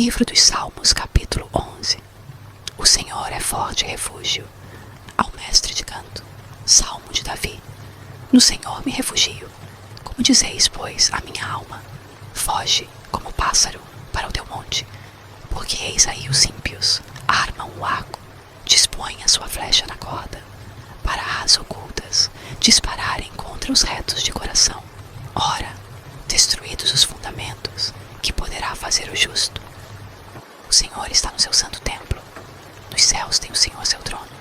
Livro dos Salmos, capítulo 11. O Senhor é forte refúgio. Ao mestre de canto. Salmo de Davi. No Senhor me refugio. Como dizeis, pois, a minha alma: foge, como pássaro, para o teu monte. Porque eis aí os ímpios armam o arco, dispõem a sua flecha na corda, para as ocultas dispararem contra os retos de coração. Ora, destruídos os fundamentos, que poderá fazer o justo? O Senhor está no seu santo templo. Nos céus tem o Senhor seu trono.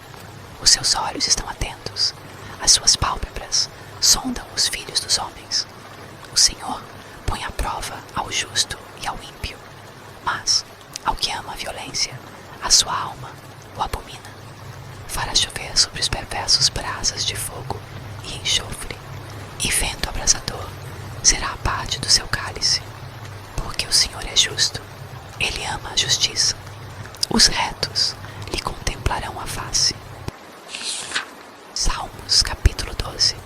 Os seus olhos estão atentos. As suas pálpebras sondam os filhos dos homens. O Senhor põe à prova ao justo e ao ímpio. Mas, ao que ama a violência, a sua alma o abomina. Fará chover sobre os perversos brasas de fogo e enxofre, e vento abrasador será a parte do seu cálice. Porque o Senhor é justo. Ele ama a justiça. Os retos lhe contemplarão a face. Salmos, capítulo 12.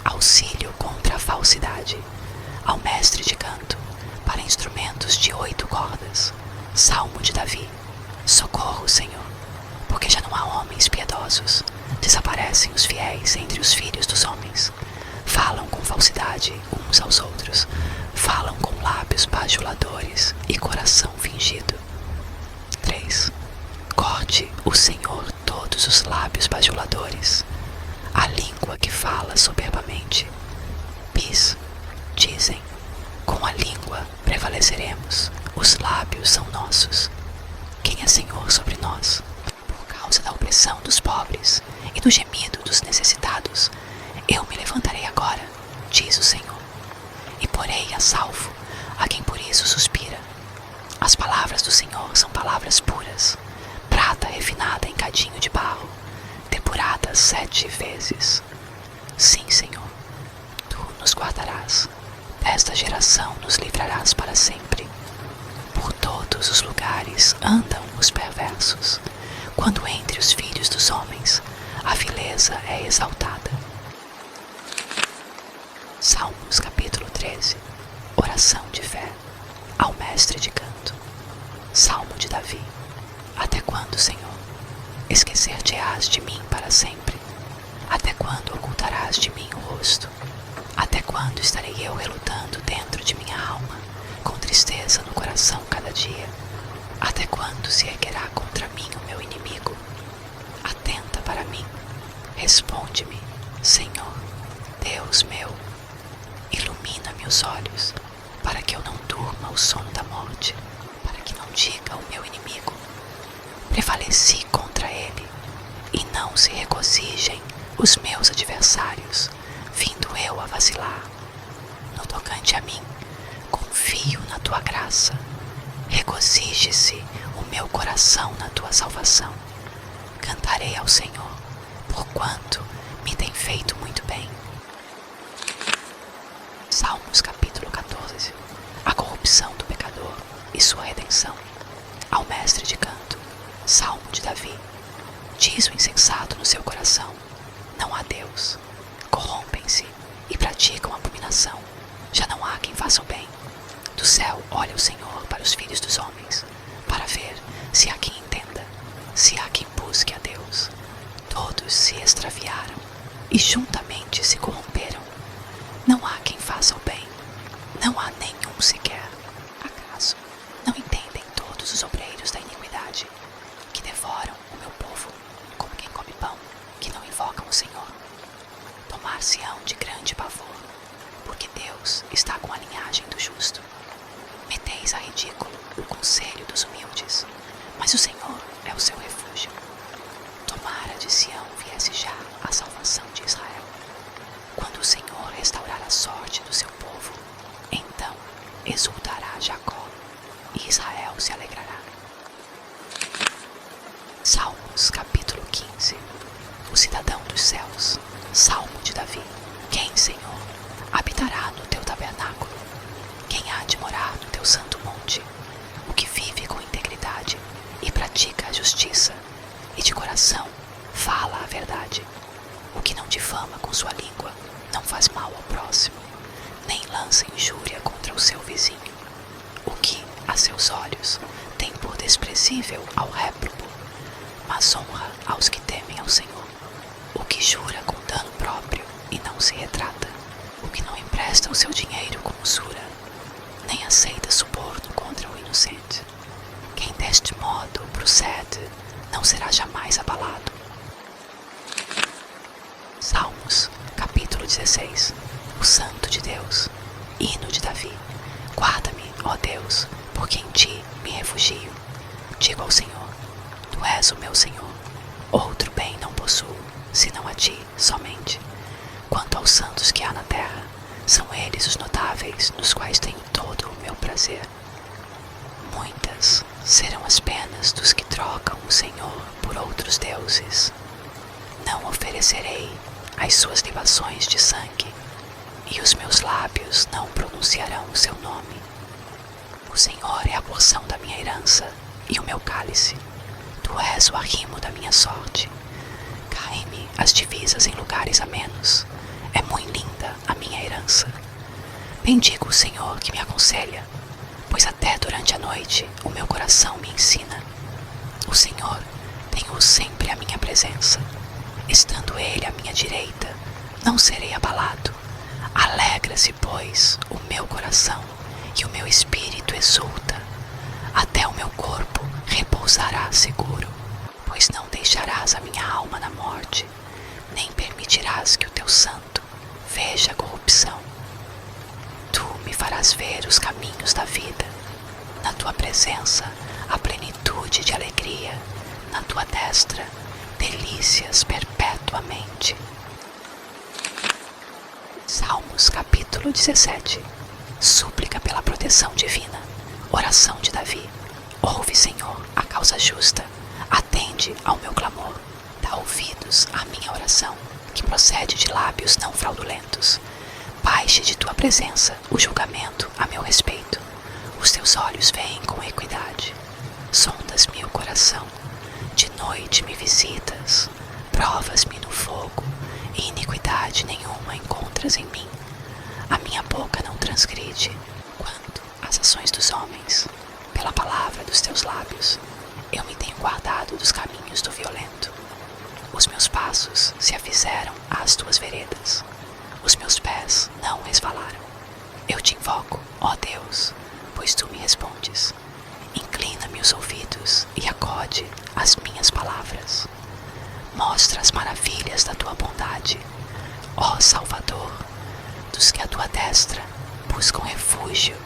Auxílio contra a falsidade. Ao mestre de canto, para instrumentos de 8 cordas. Salmo de Davi. Socorro, Senhor, porque já não há homens piedosos. Desaparecem os fiéis entre os filhos dos homens. Falam com falsidade uns aos outros. Falam com lábios bajuladores e coração fingido. 3. Corte o Senhor todos os lábios bajuladores, a língua que fala soberbamente. Dizem, com a língua prevaleceremos, os lábios são nossos. Quem é Senhor sobre nós? Por causa da opressão dos pobres e do gemido dos necessitados, eu me levantarei agora, diz o Senhor, e porei a salvo a quem por isso suspira. As palavras do Senhor são palavras puras, prata refinada em cadinho de barro, depurada 7 vezes. Sim, Senhor, Tu nos guardarás, desta geração nos livrarás para sempre. Por todos os lugares andam os perversos, quando entre os filhos dos homens a vileza é exaltada. Salmos, capítulo 13. Oração de fé. Ao mestre de canto. Salmo de Davi. Até quando, Senhor, esquecer-te-ás de mim para sempre? Até quando ocultarás de mim o rosto? Até quando estarei eu relutando dentro de minha alma, com tristeza no coração cada dia? Até quando se erguerá contra mim o meu inimigo? Atenta para mim, responde-me, Senhor, Deus meu. Ilumina-me os olhos, para que eu não durma o sono da morte, para que não diga o meu inimigo: prevaleci contra ele, e não se regozijem os meus adversários, vindo eu a vacilar. No tocante a mim, confio na tua graça. Regozije-se o meu coração na tua salvação. Cantarei ao Senhor, porquanto me tem feito muito bem. Salmos, capítulo 14. A corrupção do pecador e sua redenção. Ao mestre de canto. Salmo de Davi. Diz o insensato no seu coração: não há Deus. Corrompem-se e praticam abominação. Já não há quem faça o bem. Do céu olha o Senhor para os filhos dos homens, para ver se há quem entenda, se há quem busque a Deus. Todos se extraviaram e juntamente se corromperam. Não há quem faça o bem, não há nenhum sequer. Acaso não entendem todos os obreiros da iniquidade, que devoram o meu povo como quem come pão, que não invocam o Senhor? Tomar-se-ão de grande pavor, porque Deus está com a linhagem do justo. Meteis a ridículo o conselho dos humildes, mas o Senhor é o seu refúgio. Tomara de Sião viesse já a salvação de Israel. Quando o Senhor restaurar a sorte do seu povo, então exultará Jacó e Israel se alegrará. Salmos, capítulo 15. O cidadão dos céus. Salmo de Davi. Quem, Senhor, habitará no teu tabernáculo? Quem há de morar no teu santo monte? O que vive com integridade e pratica a justiça, e de coração fala a verdade. O que não difama com sua língua, não faz mal ao próximo, nem lança injúria contra o seu vizinho. O que, a seus olhos tem por desprezível ao réprobo, mas honra aos que temem ao Senhor. O que jura com dano próprio e não se retrata, o que não empresta o seu dinheiro com usura, nem aceita suborno contra o inocente. Quem deste modo procede não será jamais abalado. Salmos, capítulo 16. O Santo de Deus. Hino de Davi. Guarda-me, ó Deus, porque em ti me refugio. Digo ao Senhor, tu és o meu Senhor. Outro bem não possuo, senão a ti somente. Quanto aos santos que há na terra, são eles os notáveis, nos quais tenho todo o meu prazer. Muitas serão as penas dos que trocam o Senhor por outros deuses. Não oferecerei as suas libações de sangue, e os meus lábios não pronunciarão o seu nome. O Senhor é a porção da minha herança e o meu cálice. Tu és o arrimo da minha sorte. Caem-me as divisas em lugares amenos. É muito linda a minha herança. Bendigo o Senhor que me aconselha, pois até durante a noite o meu coração me ensina. O Senhor tem-o sempre à minha presença. Estando Ele à minha direita, não serei abalado. Alegra-se, pois, o meu coração e o meu espírito exulta. Até o meu corpo repousará seguro, pois não deixarás a minha alma na morte, nem permitirás que o teu santo veja a corrupção. Tu me farás ver os caminhos da vida. Na tua presença há plenitude de alegria, na tua destra delícias perpetuamente. Salmos capítulo 17. Súplica pela proteção divina. Oração de Davi. Ouve, Senhor, a causa justa. Atende ao meu clamor. Dá ouvidos à minha oração, que procede de lábios não fraudulentos. Baixe de tua presença o julgamento a meu respeito. Os teus olhos veem com equidade. Sondas-me o coração. De noite me visitas. Provas-me no fogo, e iniquidade nenhuma encontras em mim. A minha boca não transgride quanto às ações dos homens. Pela palavra dos teus lábios, eu me tenho guardado dos caminhos do violento. Os meus passos se afizeram às tuas veredas. Os meus pés não resvalaram. Eu te invoco, ó Deus, pois tu me respondes. Inclina-me os ouvidos e acode às minhas palavras. Mostra as maravilhas da tua bondade, ó Salvador, dos que à tua destra buscam refúgio,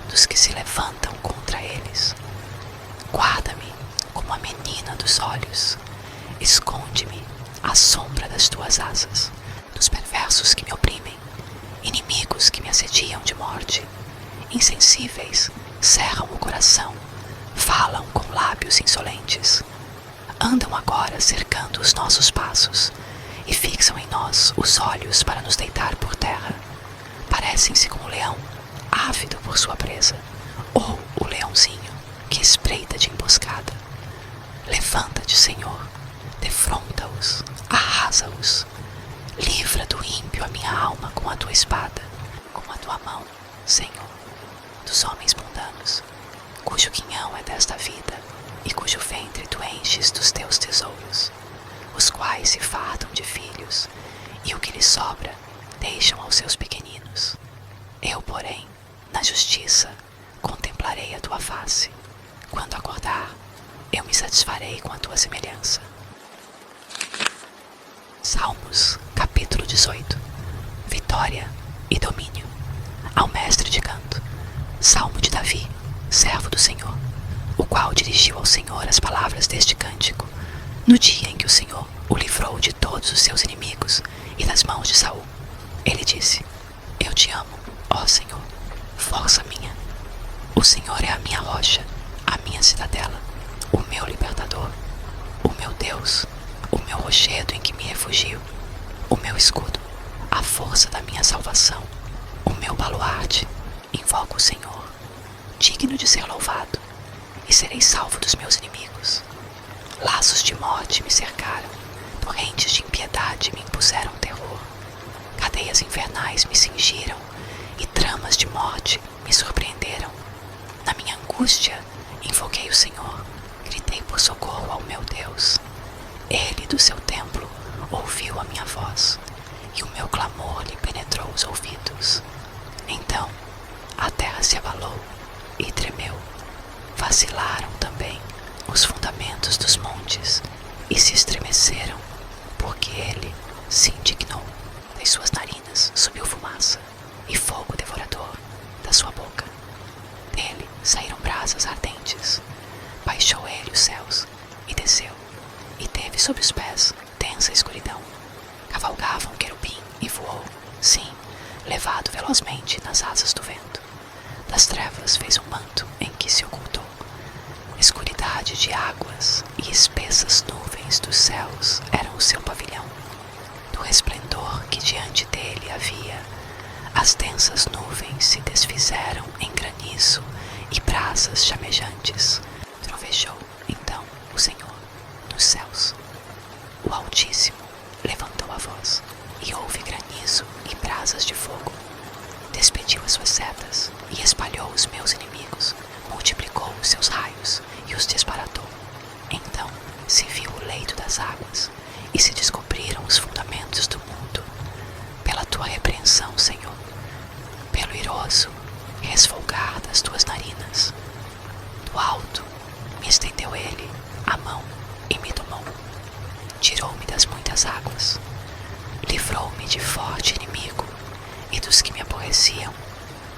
dos que se levantam contra eles. Guarda-me como a menina dos olhos. Esconde-me à sombra das tuas asas, dos perversos que me oprimem, inimigos que me assediam de morte. Insensíveis cerram o coração, falam com lábios insolentes. Andam agora cercando os nossos passos e fixam em nós os olhos para nos deitar por terra. Parecem-se com o leão, ávido por sua presa, ou o leãozinho que espreita de emboscada. Levanta-te, Senhor, defronta-os, arrasa-os. Livra do ímpio a minha alma com a tua espada, com a tua mão, Senhor, dos homens mundanos, cujo quinhão é desta vida e cujo ventre tu enches dos teus tesouros, os quais se fartam de filhos, e o que lhes sobra deixam aos seus pequeninos. Eu, porém, na justiça, contemplarei a tua face. Quando acordar, eu me satisfarei com a tua semelhança. Salmos, capítulo 18. Vitória e domínio. Ao mestre de canto. Salmo de Davi, servo do Senhor, o qual dirigiu ao Senhor as palavras deste cântico, no dia em que o Senhor o livrou de todos os seus inimigos e das mãos de Saul. Ele disse: Eu te amo, ó Senhor, força minha. O Senhor é a minha rocha, a minha cidadela, o meu libertador, o meu Deus, o meu rochedo em que me refugio, o meu escudo, a força da minha salvação, o meu baluarte. Invoco o Senhor, digno de ser louvado, e serei salvo dos meus inimigos. Laços de morte me cercaram, torrentes de impiedade me impuseram terror. Cadeias infernais me cingiram, e tramas de morte me surpreenderam. Na minha angústia angústia, invoquei o Senhor, gritei por socorro ao meu Deus. Ele do seu templo ouviu a minha voz, e o meu clamor lhe penetrou os ouvidos. Então a terra se abalou e tremeu. Vacilaram também os fundamentos dos montes e se estremeceram, porque ele se indignou. Das suas narinas subiu fumaça e fogo devorador da sua boca. Dele saíram brasas ardentes. Baixou ele os céus e desceu, e teve sob os pés densa escuridão. Cavalgava um querubim e voou, sim, levado velozmente nas asas do vento. Das trevas fez um manto em que se ocultou. Escuridade de águas e espessas nuvens dos céus eram o seu pavilhão. Do resplendor que diante dele havia, as densas nuvens se desfizeram em granizo e brasas chamejantes. Trovejou, então, o Senhor nos céus. O Altíssimo levantou a voz, e houve granizo e brasas de fogo. Despediu as suas setas e espalhou os meus inimigos, multiplicou os seus raios e os desbaratou. Então se viu o leito das águas e se descobriram os fundamentos do mundo. Pela tua repreensão, Senhor, pelo iroso resfolgar das tuas narinas. Do alto me estendeu ele a mão e me tomou. Tirou-me das muitas águas. Livrou-me de forte inimigo e dos que me aborreciam,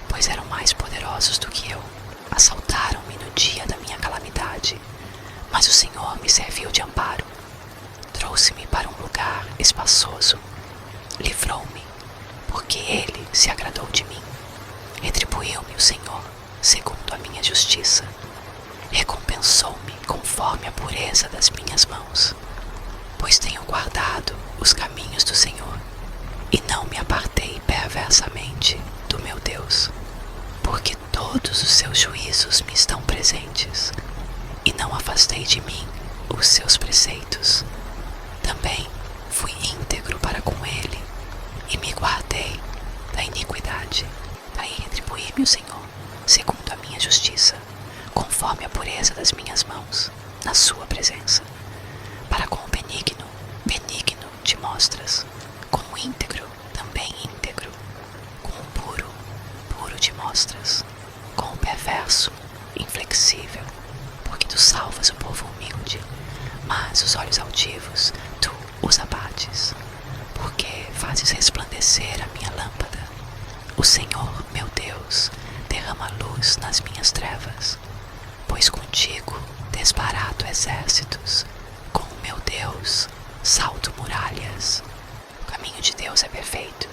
pois eram mais poderosos do que eu. Assaltaram-me no dia da minha calamidade, mas o Senhor me serviu de amparo. Trouxe-me para um lugar espaçoso. Livrou-me, porque ele se agradou de mim. Retribuiu-me o Senhor segundo a minha justiça. Recompensou-me conforme a pureza das minhas mãos. Pois tenho guardado os caminhos do Senhor, e não me apartei perversamente do meu Deus, porque todos os seus juízos me estão presentes, e não afastei de mim os seus preceitos. Também fui íntegro para com ele, e me guardei da iniquidade. Daí retribuí-me o Senhor, segundo a minha justiça, conforme a pureza das minhas mãos, na sua presença. Para com o benigno, benigno te mostras, com o íntegro, também íntegro, com o puro, puro te mostras, com o perverso, inflexível, porque tu salvas o povo humilde, mas os olhos altivos tu os abates, porque fazes resplandecer a minha lâmpada. O Senhor, meu Deus, derrama luz nas minhas trevas, pois contigo desbarato exércitos, com o meu Deus salto muralhas. O caminho de Deus é perfeito,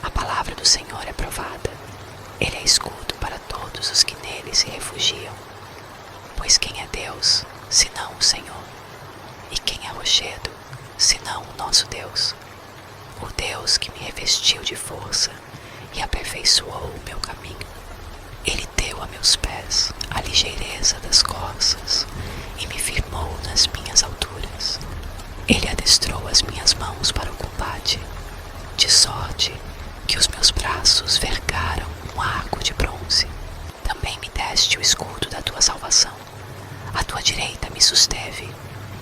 a palavra do Senhor é provada. Ele é escudo para todos os que nele se refugiam. Pois quem é Deus, senão o Senhor? E quem é rochedo, senão o nosso Deus? O Deus que me revestiu de força e aperfeiçoou o meu caminho. Ele deu a meus pés a ligeireza das corças e me firmou nas minhas alturas. Ele adestrou as minhas mãos para o combate, de sorte que os meus braços vergaram um arco de bronze. Também me deste o escudo da tua salvação. A tua direita me susteve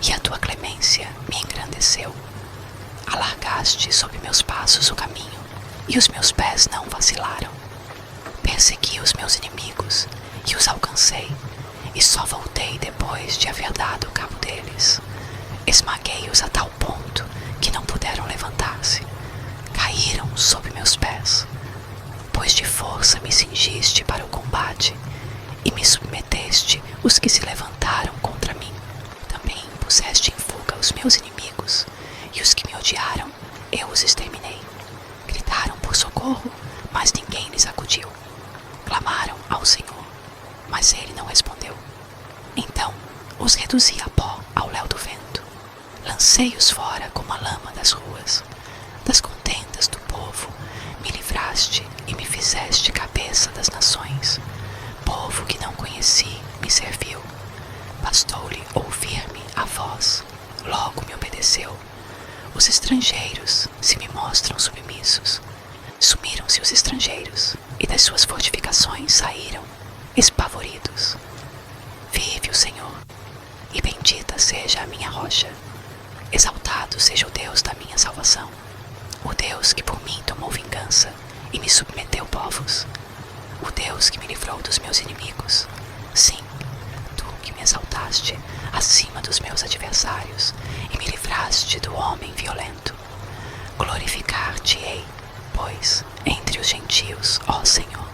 e a tua clemência me engrandeceu. Alargaste sob meus passos o caminho e os meus pés não vacilaram. Persegui os meus inimigos e os alcancei, e só voltei depois de haver dado cabo deles. Esmaguei-os a tal ponto que não puderam levantar-se. Caíram sob meus pés, pois de força me cingiste para o combate e me submeteste os que se levantaram contra mim. Também puseste em fuga os meus inimigos, e os que me odiaram eu os exterminei. Gritaram por socorro, mas ninguém lhes acudiu. Clamaram ao Senhor, mas ele não respondeu. Então os reduzi a pó ao léu do vento. Lancei-os fora como a lama das ruas. Das contendas do povo me livraste e me fizeste cabeça das nações. Povo que não conheci me serviu. Bastou-lhe ouvir-me a voz, logo me obedeceu. Os estrangeiros se me mostram submissos. Sumiram-se os estrangeiros, e das suas fortificações saíram. espavoridos. Vive o Senhor, e bendita seja a minha rocha. Exaltado seja o Deus da minha salvação, o Deus que por mim tomou vingança e me submeteu povos, o Deus que me livrou dos meus inimigos. Sim, tu que me exaltaste acima dos meus adversários e me livraste do homem violento. Glorificar-te-ei, pois, entre os gentios, ó Senhor,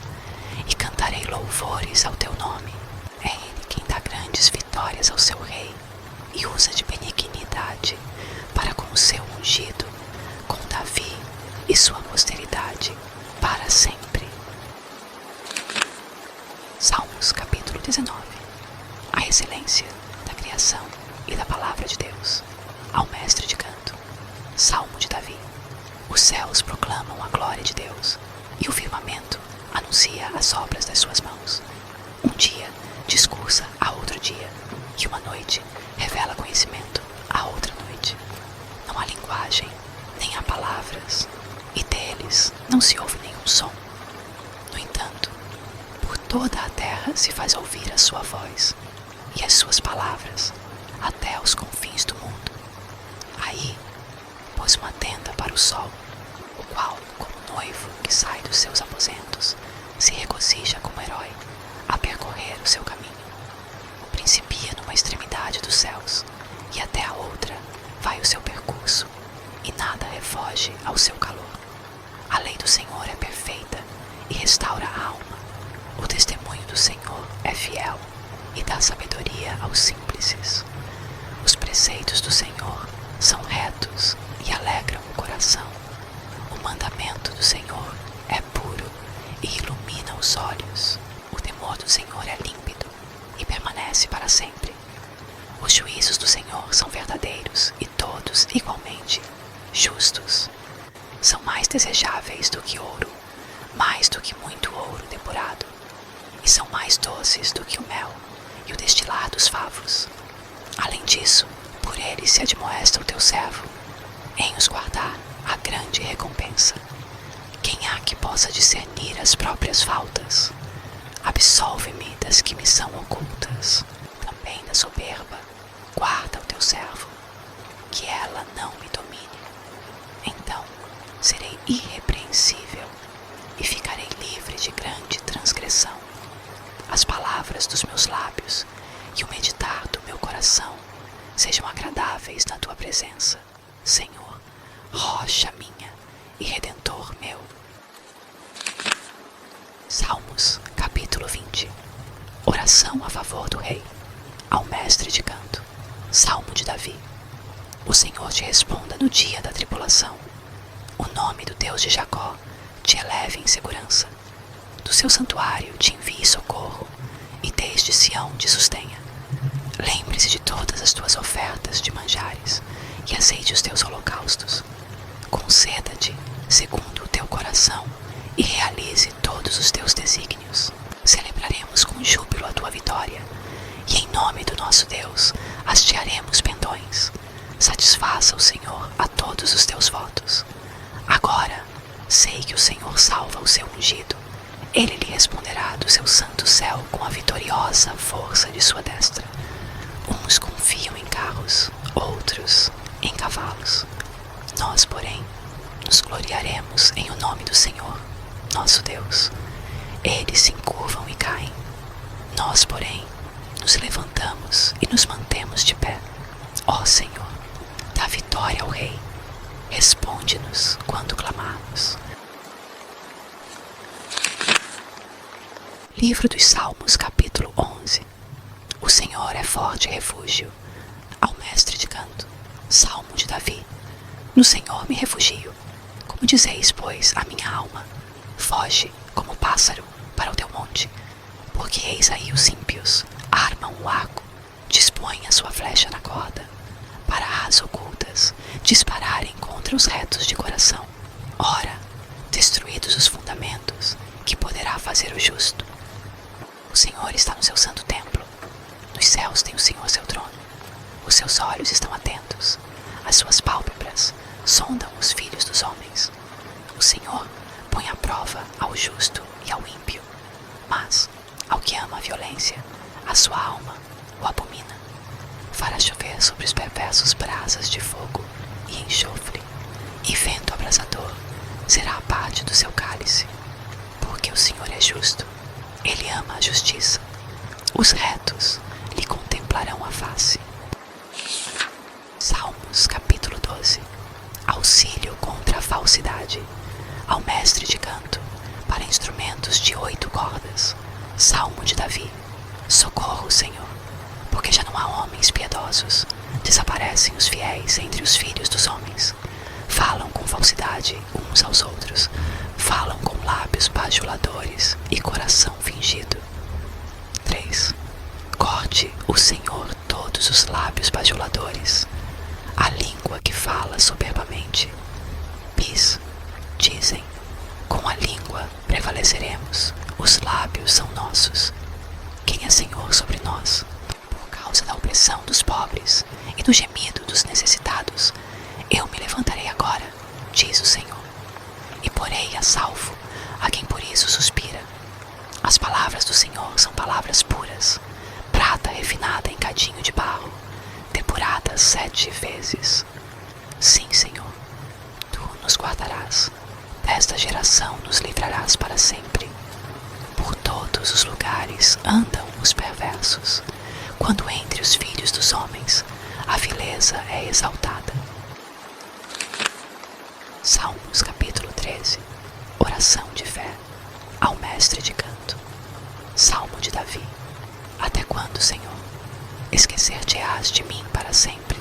e cantarei louvores ao teu nome. É ele quem dá grandes vitórias ao seu rei e usa de benignidade para com o seu ungido, com Davi e sua posteridade para sempre. Salmos capítulo 19. A excelência da criação e da palavra de Deus. Ao mestre de canto. Salmo de Davi. Os céus proclamam a glória de Deus, e o firmamento anuncia as obras das suas mãos. Um dia discursa a outro dia, e uma noite revela conhecimento a outra noite. Não há linguagem, nem há palavras, e deles não se ouve nenhum som. No entanto, por toda a terra se faz ouvir a sua voz, e as suas palavras até os confins do mundo. Aí pôs uma tenda para o sol, o qual, como noivo que sai dos seus aposentos, se regozija como herói a percorrer o seu caminho. Principia numa extremidade dos céus, e até a outra vai o seu percurso, e nada refoge ao seu calor. A lei do Senhor é perfeita e restaura a alma. O testemunho do Senhor é fiel e dá sabedoria aos simples. Os preceitos do Senhor são retos e alegram o coração. O mandamento do Senhor é puro e ilumina os olhos. O temor do Senhor é límpido e permanece para sempre. Os juízos do Senhor são verdadeiros e todos igualmente justos. São mais desejáveis do que ouro, mais do que muito ouro depurado, e são mais doces do que o mel e o destilar dos favos. Além disso, por eles se admoesta o teu servo, em os guardar a grande recompensa. Quem há que possa discernir as próprias faltas? Absolve-me das que me são ocultas. Também da soberba, guarda o teu servo, que ela não me domine. Então serei irrepreensível e ficarei livre de grande transgressão. As palavras dos meus lábios e o meditar do meu coração sejam agradáveis na tua presença, Senhor, rocha minha e redentor meu. Salmos capítulo 20. Oração a favor do rei. Ao mestre de canto. Salmo de Davi. O Senhor te responda no dia da tribulação. O nome do Deus de Jacó te eleve em segurança. Do seu santuário te envie socorro, e desde Sião te sustenha. Lembre-se de todas as tuas ofertas de manjares, e aceite os teus holocaustos. Conceda-te segundo o teu coração, e realize todos os teus desígnios. Celebraremos com júbilo a tua vitória, e em nome do nosso Deus hastearemos pendões. Satisfaça o Senhor a todos os teus votos. Agora sei que o Senhor salva o seu ungido. Ele lhe responderá do seu santo céu com a vitoriosa força de sua destra. Uns confiam em carros, outros em cavalos. Nós, porém, nos gloriaremos em o nome do Senhor, nosso Deus. Eles se encurvam e caem. Nós, porém, nos levantamos e nos mantemos de pé. Ó Senhor, dá vitória ao Rei. Responde-nos quando clamarmos. Livro dos Salmos, capítulo 11. O Senhor é forte refúgio. Ao mestre de canto. Salmo de Davi. No Senhor me refugio. Como dizeis, pois, a minha alma, foge como pássaro para o teu monte. Porque eis aí os ímpios armam o arco, dispõem a sua flecha na corda, para as ocultas dispararem contra os retos de coração. Ora, destruídos os fundamentos, que poderá fazer o justo? O Senhor está no seu santo templo. Nos céus tem o Senhor seu trono. Os seus olhos estão atentos. As suas pálpebras sondam os filhos dos homens. O Senhor põe à prova ao justo e ao ímpio, mas Ao que ama a violência, a sua alma o abomina. Fará chover sobre os perversos brasas de fogo e enxofre, e vento abrasador será a parte do seu cálice. Porque o Senhor é justo, ele ama a justiça. Os retos lhe contemplarão a face. Salmos capítulo 12. Auxílio contra a falsidade. Ao mestre de canto, para instrumentos de 8 cordas. Salmo de Davi. Socorro, Senhor, porque já não há homens piedosos. Desaparecem os fiéis entre os filhos dos homens. Falam com falsidade uns aos outros. Falam com lábios bajuladores e coração fingido. 3. Corte o Senhor todos os lábios bajuladores, a língua que fala soberbamente. Dizem, com a língua prevaleceremos, os lábios são nossos. Quem é Senhor sobre nós? Por causa da opressão dos pobres e do gemido dos necessitados, eu me levantarei agora, diz o Senhor, e porei a salvo a quem por isso suspira. As palavras do Senhor são palavras puras, prata refinada em cadinho de barro, depurada 7 vezes. Sim, Senhor, tu nos guardarás, desta geração nos livrarás para sempre. Por todos os lugares andam os perversos, quando entre os filhos dos homens a vileza é exaltada. Salmos capítulo 13. Oração de fé ao mestre de canto. Salmo de Davi. Até quando, Senhor, esquecer-te-ás de mim para sempre?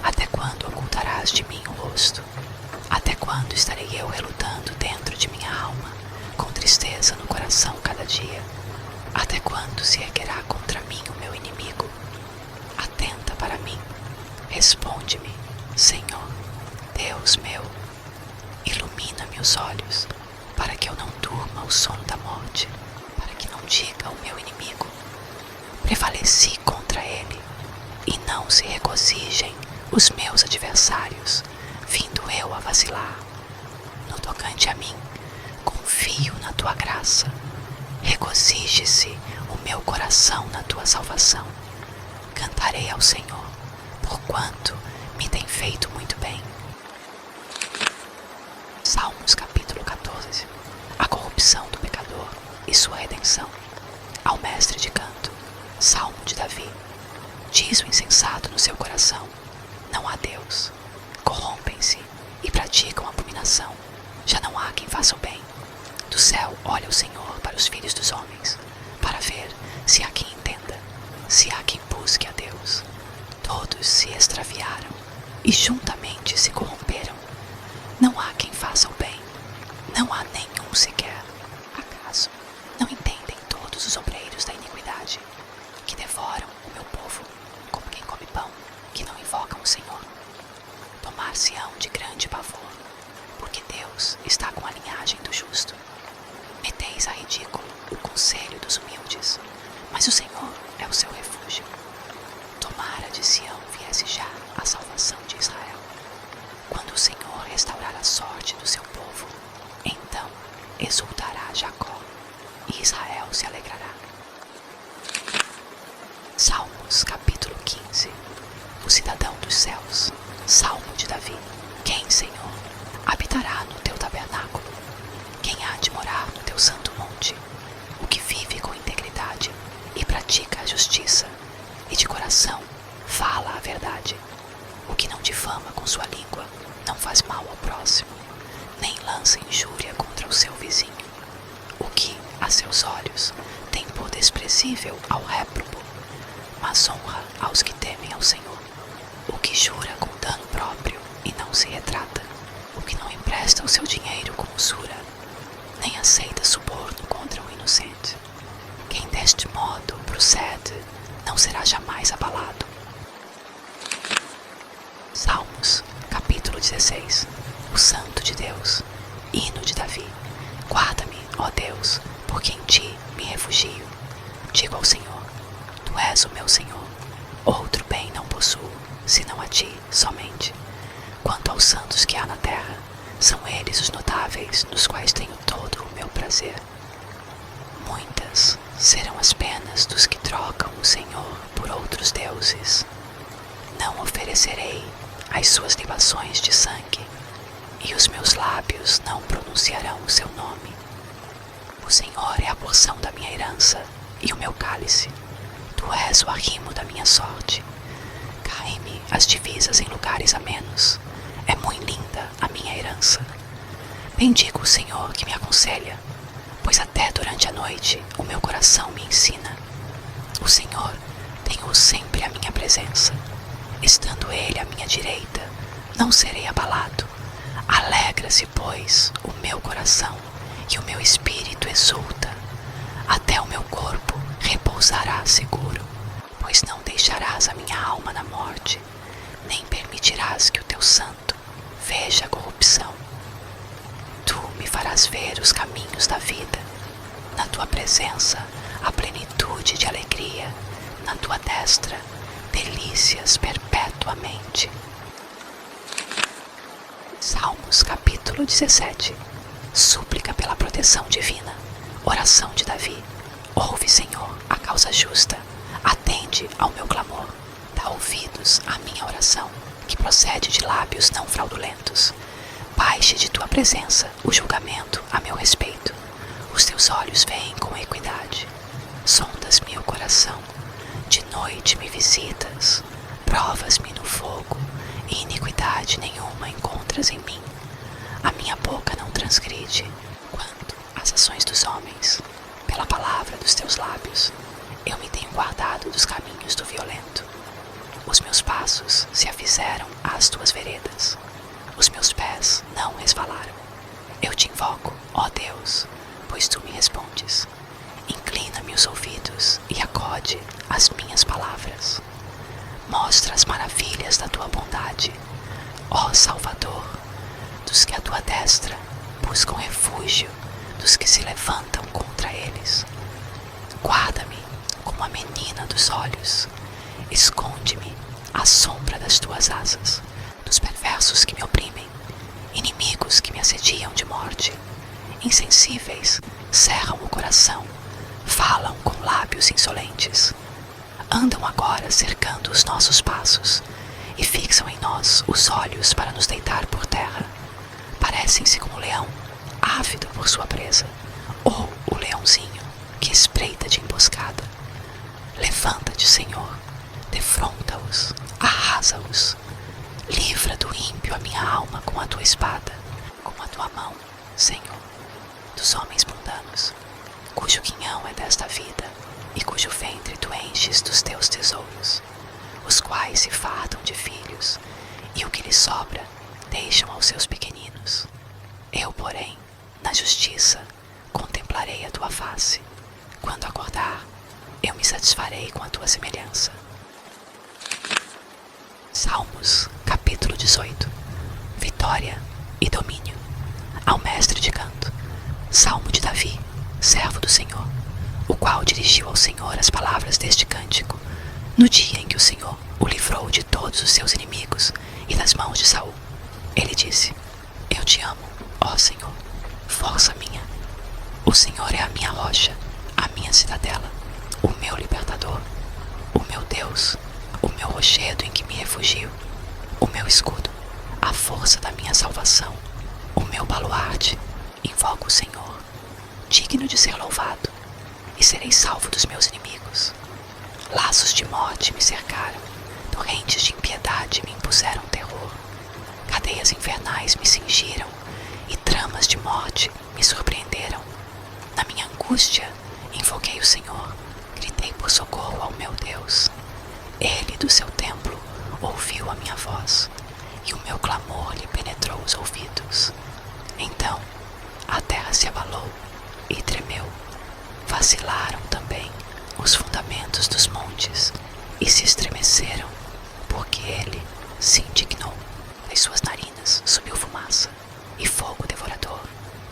Até quando ocultarás de mim o rosto? Até quando estarei eu relutando dentro de minha alma, com tristeza no coração cada dia? Até quando se erguerá contra mim o meu inimigo? Atenta para mim, responde-me, Senhor, Deus meu. Ilumina-me os olhos, para que eu não durma o sono da morte, para que não diga o meu inimigo: prevaleci contra ele, e não se regozijem os meus adversários, vindo eu a vacilar. No tocante a mim, confio na tua graça, regozije-se o meu coração na tua salvação. Cantarei ao Senhor, porquanto me tem feito muito bem. Salmos capítulo 14. A corrupção do pecador e sua redenção. Ao mestre de canto. Salmo de Davi. Diz o insensato no seu coração: não há Deus. Corrompem-se e praticam abominação. Já não há quem faça o bem. Do céu olha o Senhor para os filhos dos homens, para ver se há quem entenda, se há quem busque a Deus. Todos se extraviaram e juntamente se corromperam. Não há quem faça o bem, não há nenhum sequer. Acaso não entendem todos os obreiros da iniquidade, que devoram o meu povo como quem come pão, que não invocam o Senhor? Tomar-se-ão de grande pavor, porque Deus está com a linhagem do justo. Meteis a ridículo o conselho dos humildes, mas o Senhor é o seu refúgio. Tomara de Sião viesse já a salvação de Israel. Quando o Senhor restaurar a sorte do seu povo, então exultará Jacó e Israel se alegrará. Salmos capítulo 15. O cidadão dos céus. Salmo de Davi. Quem, Senhor, habitará no teu tabernáculo? Quem há de morar no teu santo monte? O que vive com integridade e pratica a justiça, e de coração fala a verdade. O que não difama com sua língua, não faz mal ao próximo, nem lança injúria contra o seu vizinho. O que, a seus olhos, tem por desprezível ao réprobo, mas honra aos que temem ao Senhor. O que jura com dano próprio e não se retrata. O que não empresta o seu dinheiro com usura, nem aceita suborno contra o inocente. Quem deste modo procede, não será jamais abalado. Salmos, capítulo 16. O Santo de Deus. Hino de Davi. Guarda-me, ó Deus, porque em ti me refugio. Digo ao Senhor: tu és o meu Senhor. Outro bem não possuo, senão a ti somente. Quanto aos santos que há na terra, são eles os notáveis, nos quais tenho todo o meu prazer. Muitas serão as penas dos que trocam o Senhor por outros deuses. Não oferecerei as suas libações de sangue, e os meus lábios não pronunciarão o seu nome. O Senhor é a porção da minha herança e o meu cálice. Tu és o arrimo da minha sorte. Caem-me as divisas em lugares amenos. É muito linda a minha herança. Bendigo o Senhor que me aconselha, pois até durante a noite o meu coração me ensina. O Senhor tem-o sempre à minha presença. Estando Ele à minha direita, não serei abalado. Alegra-se, pois, o meu coração e o meu espírito exulta. Até o meu corpo repousará seguro, pois não deixarás a minha alma na morte, nem permitirás que o teu santo veja a corrupção. Tu me farás ver os caminhos da vida. Na tua presença há plenitude de alegria. Na tua destra, delícias perpetuamente. Salmos capítulo 17. Súplica pela proteção divina. Oração de Davi. Ouve, Senhor, a causa justa. Atende ao meu clamor. Dá ouvidos à minha oração, que procede de lábios não fraudulentos. Baixe de tua presença o julgamento a meu respeito. Os teus olhos veem com equidade. Sondas-me o coração. De noite me visitas. Provas-me no fogo, e iniquidade nenhuma encontras em mim. A minha boca não transgride quanto às ações dos homens. Pela palavra dos teus lábios, eu me tenho guardado dos caminhos do violento. Os meus passos se afizeram às tuas veredas. Os meus pés não resvalaram. Eu te invoco, ó Deus, pois tu me respondes. Inclina-me os ouvidos e acode às minhas palavras. Mostra as maravilhas da tua bondade, ó Salvador, dos que a tua destra buscam refúgio, dos que se levantam contra eles. Guarda-me como a menina dos olhos. Esconde-me à sombra das tuas asas, dos perversos que me oprimem, inimigos que me assediam de morte. Insensíveis cerram o coração, falam com lábios insolentes. Andam agora cercando os nossos passos e fixam em nós os olhos para nos deitar por terra. Parecem-se como um leão, ávido por sua presa, ou o leãozinho que espreita de emboscada. Levanta-te, Senhor, defronta-os, arrasa-os. Livra do ímpio a minha alma com a tua espada, com a tua mão, Senhor, dos homens mundanos, cujo quinhão é desta vida, e cujo ventre tu enches dos teus tesouros, os quais se fartam de filhos, e o que lhes sobra deixam aos seus pequeninos. Eu, porém, na justiça, contemplarei a tua face. Quando acordar, eu me satisfarei com a tua semelhança. Salmos, capítulo 18. Vitória e domínio. Ao mestre de canto. Salmo de Davi, servo do Senhor, o qual dirigiu ao Senhor as palavras deste cântico, no dia em que o Senhor o livrou de todos os seus inimigos e das mãos de Saul. Ele disse: Eu te amo, ó Senhor, força minha. O Senhor é a minha rocha, a minha cidadela, o meu libertador, o meu Deus, o meu rochedo em que me refugio, o meu escudo, a força da minha salvação, o meu baluarte. Invoco o Senhor, digno de ser louvado, e serei salvo dos meus inimigos. Laços de morte me cercaram, torrentes de impiedade me impuseram terror. Cadeias infernais me cingiram, e tramas de morte me surpreenderam. Na minha angústia, invoquei o Senhor, gritei por socorro ao meu Deus. Ele, do seu templo, ouviu a minha voz, e o meu clamor lhe penetrou os ouvidos. Então, a terra se abalou e tremeu. Vacilaram também os fundamentos dos montes e se estremeceram, porque ele se indignou. Das suas narinas subiu fumaça e fogo devorador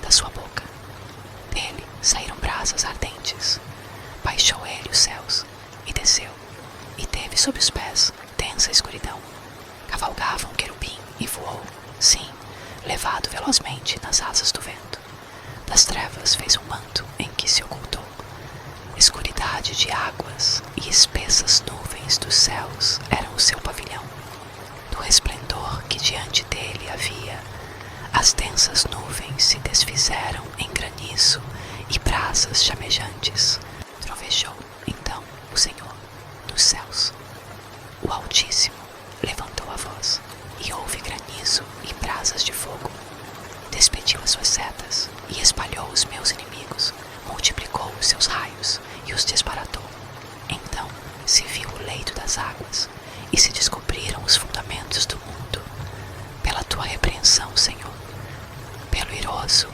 da sua boca. Dele saíram brasas ardentes. Baixou ele os céus e desceu, e teve sob os pés densa escuridão. Cavalgava um querubim e voou, sim, levado velozmente nas asas do vento. Das trevas fez um manto em que se ocultou. Escuridão profundidade de águas e espessas nuvens dos céus eram o seu pavilhão. Do resplendor que diante dele havia, as densas nuvens se desfizeram em granizo e brasas chamejantes. Trovejou, então, o Senhor nos céus. O Altíssimo levantou a voz, e houve granizo e brasas de fogo. Despediu as suas setas e espalhou os meus inimigos, multiplicou os seus raios e os desbaratou. Então se viu o leito das águas e se descobriram os fundamentos do mundo. Pela tua repreensão, Senhor, pelo iroso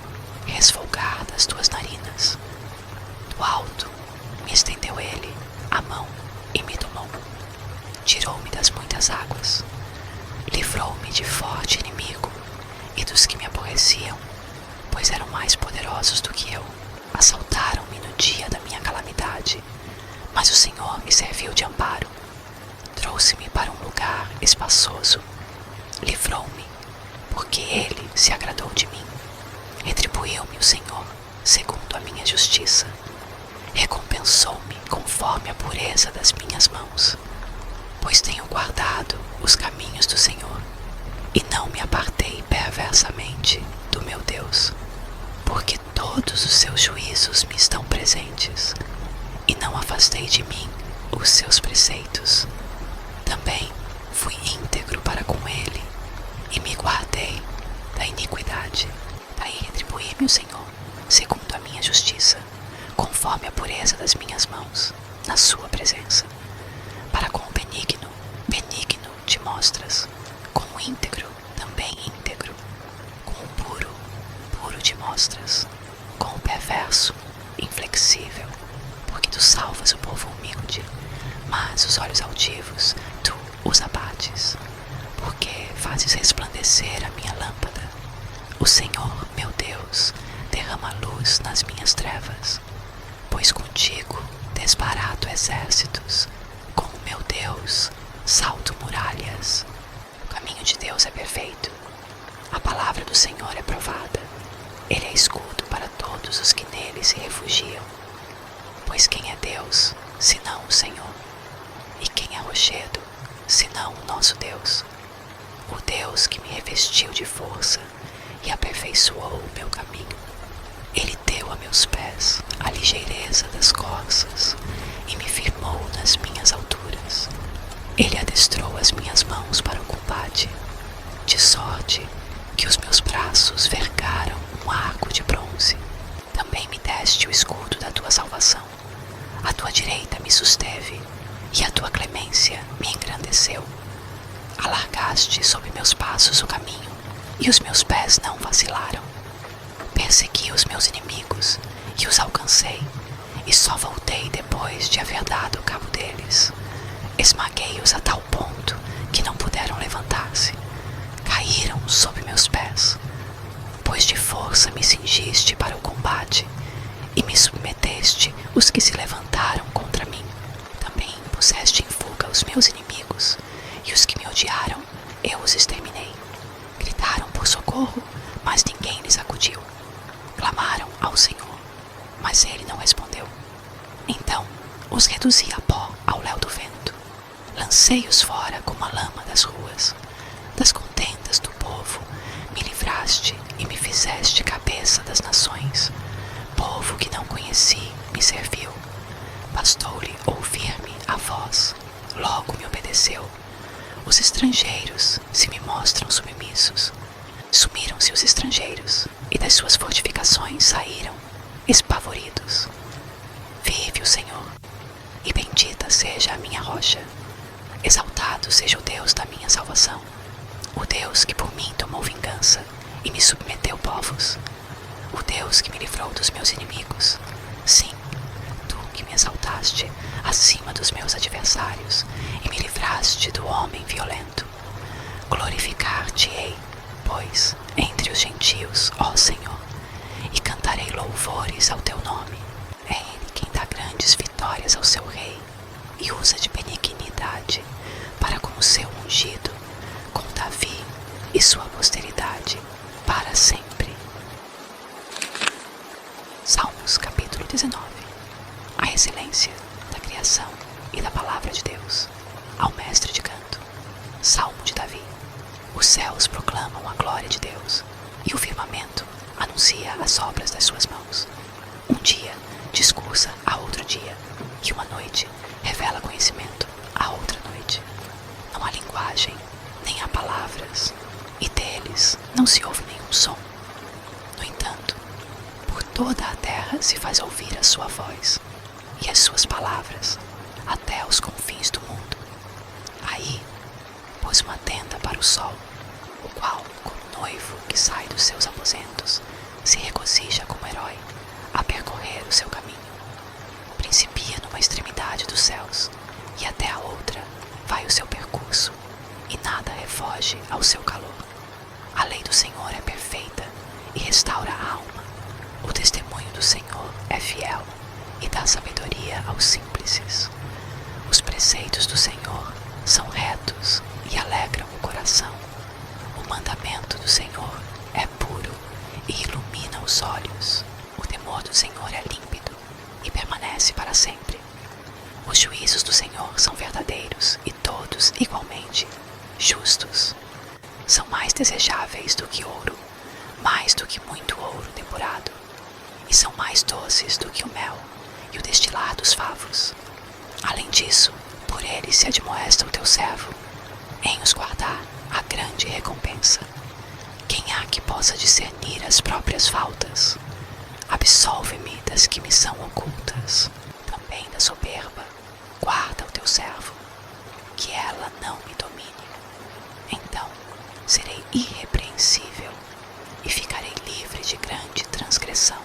resfolgar das tuas narinas. Do alto me estendeu ele a mão e me tomou. Tirou-me das muitas águas, livrou-me de forte inimigo e dos que me aborreciam, pois eram mais poderosos do que eu. Assaltaram-me no dia da minha calamidade, mas o Senhor me serviu de amparo. Trouxe-me para um lugar espaçoso, livrou-me, porque ele se agradou de mim. Retribuiu-me o Senhor segundo a minha justiça, recompensou-me conforme a pureza das minhas mãos. Pois tenho guardado os caminhos do Senhor, e não me apartei perversamente do meu Deus, porque todos os seus juízos me estão presentes, e não afastei de mim os seus preceitos. Também fui íntegro para com ele, e me guardei da iniquidade. Daí retribuí-me o Senhor, segundo a minha justiça, conforme a pureza das minhas mãos, na sua presença. Para com o benigno, benigno te mostras, com o íntegro, também íntegro, com o puro, puro te mostras, com o perverso, inflexível, porque tu salvas o povo humilde, mas os olhos altivos tu os abates, porque fazes resplandecer a minha lâmpada. O Senhor, meu Deus, derrama luz nas minhas trevas, pois contigo desbarato exércitos, com o meu Deus salto muralhas. O caminho de Deus é perfeito, a palavra do Senhor é provada. Ele é escudo para todos os que nele se refugiam. Pois quem é Deus, senão o Senhor? E quem é rochedo, senão o nosso Deus? O Deus que me revestiu de força e aperfeiçoou o meu caminho. Ele deu a meus pés a ligeireza das corças e me firmou nas minhas alturas. Ele adestrou as minhas mãos para o combate, de sorte que os meus braços vergaram um arco de bronze. Também me deste o escudo da tua salvação. A tua direita me susteve e a tua clemência me engrandeceu. Alargaste sob meus passos o caminho e os meus pés não vacilaram. Persegui os meus inimigos e os alcancei, e só voltei depois de haver dado cabo deles. Esmaguei-os a tal ponto que não puderam levantar-se. Caíram sob meus pés, pois de força me cingiste para o combate e me submeteste os que se levantaram contra mim. Também puseste em fuga os meus inimigos, e os que me odiaram eu os exterminei. Gritaram por socorro, mas ninguém lhes acudiu. Clamaram ao Senhor, mas ele não respondeu. Então os reduzi a pó ao léu do vento. Lancei-os fora como a lama das ruas. Das contendas do povo me livraste e me fizeste cabeça das nações. Povo que não conheci me serviu. Bastou-lhe ouvir-me a voz, logo me obedeceu. Os estrangeiros se me mostram submissos. Sumiram-se os estrangeiros, e das suas fortificações saíram, espavoridos. Vive o Senhor, e bendita seja a minha rocha. Exaltado seja o Deus da minha salvação, o Deus que por mim tomou vingança e me submeteu povos, o Deus que me livrou dos meus inimigos. Sim, tu que me exaltaste acima dos meus adversários e me livraste do homem violento. Glorificar-te-ei, pois, entre os gentios, ó Senhor, e cantarei louvores ao teu nome. É ele quem dá grandes vitórias ao seu rei e usa de benignidade para com o seu ungido, com Davi e sua posteridade para sempre. Salmos capítulo 19. A excelência e da palavra de Deus. Ao mestre de canto. Salmo de Davi. Os céus proclamam a glória de Deus, e o firmamento anuncia as obras das suas mãos. Um dia discursa a outro dia, e uma noite revela conhecimento a outra noite. Não há linguagem, nem há palavras, e deles não se ouve nenhum som. No entanto, por toda a terra se faz ouvir a sua voz, e as suas palavras até os confins do mundo. Aí pôs uma tenda para o sol, o qual, como noivo que sai dos seus aposentos, se regozija como herói a percorrer o seu caminho. Principia numa extremidade dos céus, e até a outra vai o seu percurso, e nada refoge ao seu calor. A lei do Senhor é perfeita e restaura a alma. O testemunho do Senhor é fiel e dá sabedoria aos simples. Os preceitos do Senhor são retos e alegram o coração. O mandamento do Senhor é puro e ilumina os olhos. O temor do Senhor é límpido e permanece para sempre. Os juízos do Senhor são verdadeiros e todos igualmente justos. São mais desejáveis do que ouro, mais do que muito ouro depurado, e são mais doces do que o mel e o destilar dos favos. Além disso, por eles se admoesta o teu servo, em os guardar a grande recompensa. Quem há que possa discernir as próprias faltas? Absolve-me das que me são ocultas. Também da soberba, guarda o teu servo, que ela não me domine. Então serei irrepreensível e ficarei livre de grande transgressão.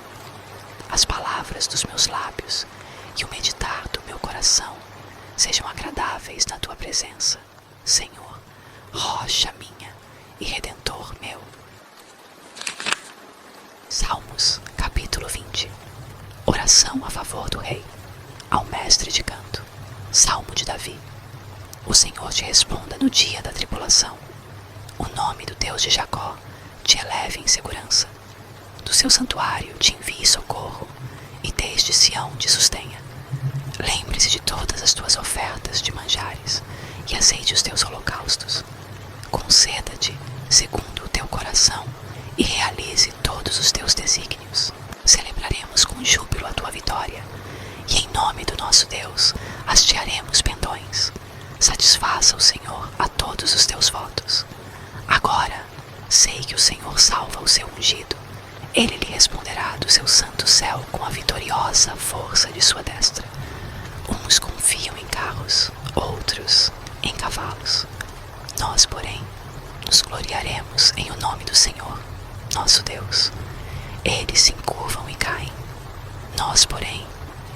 As palavras dos meus lábios e o meditar do meu coração sejam agradáveis na tua presença, Senhor, rocha minha e redentor meu. Salmos, capítulo 20. Oração a favor do rei. Ao mestre de canto. Salmo de Davi. O Senhor te responda no dia da tribulação. O nome do Deus de Jacó te eleve em segurança. Do seu santuário te envie socorro, e desde Sião te sustenha. Lembre-se de todas as tuas ofertas de manjares, e aceite os teus holocaustos. Conceda-te segundo o teu coração, e realize todos os teus desígnios. Celebraremos com júbilo a tua vitória, e em nome do nosso Deus hastearemos pendões. Satisfaça o Senhor a todos os teus votos. Agora sei que o Senhor salva o seu ungido. Ele lhe responderá do seu santo céu com a vitoriosa força de sua destra. Uns confiam em carros, outros em cavalos. Nós, porém, nos gloriaremos em o nome do Senhor, nosso Deus. Eles se encurvam e caem. Nós, porém,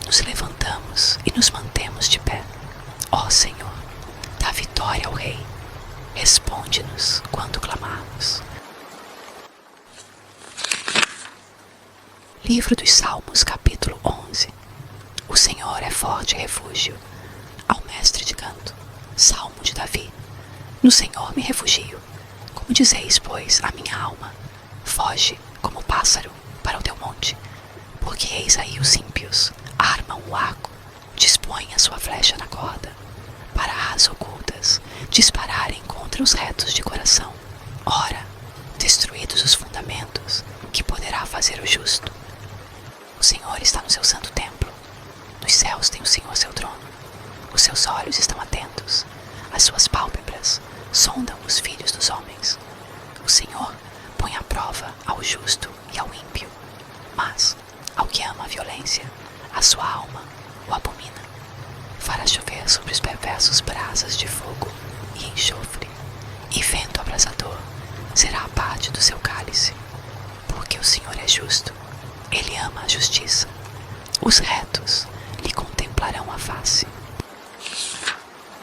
nos levantamos e nos mantemos de pé. Ó Senhor, dá vitória ao Rei. Responde-nos quando clamarmos. Livro dos Salmos, capítulo 11. O Senhor é forte refúgio. Ao mestre de canto. Salmo de Davi. No Senhor me refugio. Como dizeis, pois, a minha alma, foge como pássaro para o teu monte. Porque eis aí os ímpios armam o arco, dispõem a sua flecha na corda, para as ocultas dispararem contra os retos de coração. Ora, destruídos os fundamentos, que poderá fazer o justo? O Senhor está no seu santo templo. Nos céus tem o Senhor seu trono. Os seus olhos estão atentos. As suas pálpebras sondam os filhos dos homens. O Senhor põe à prova ao justo e ao ímpio. Mas, ao que ama a violência, a sua alma o abomina. Fará chover sobre os perversos brasas de fogo e enxofre, e vento abrasador será a parte do seu cálice. Porque o Senhor é justo, ele ama a justiça. Os retos lhe contemplarão a face.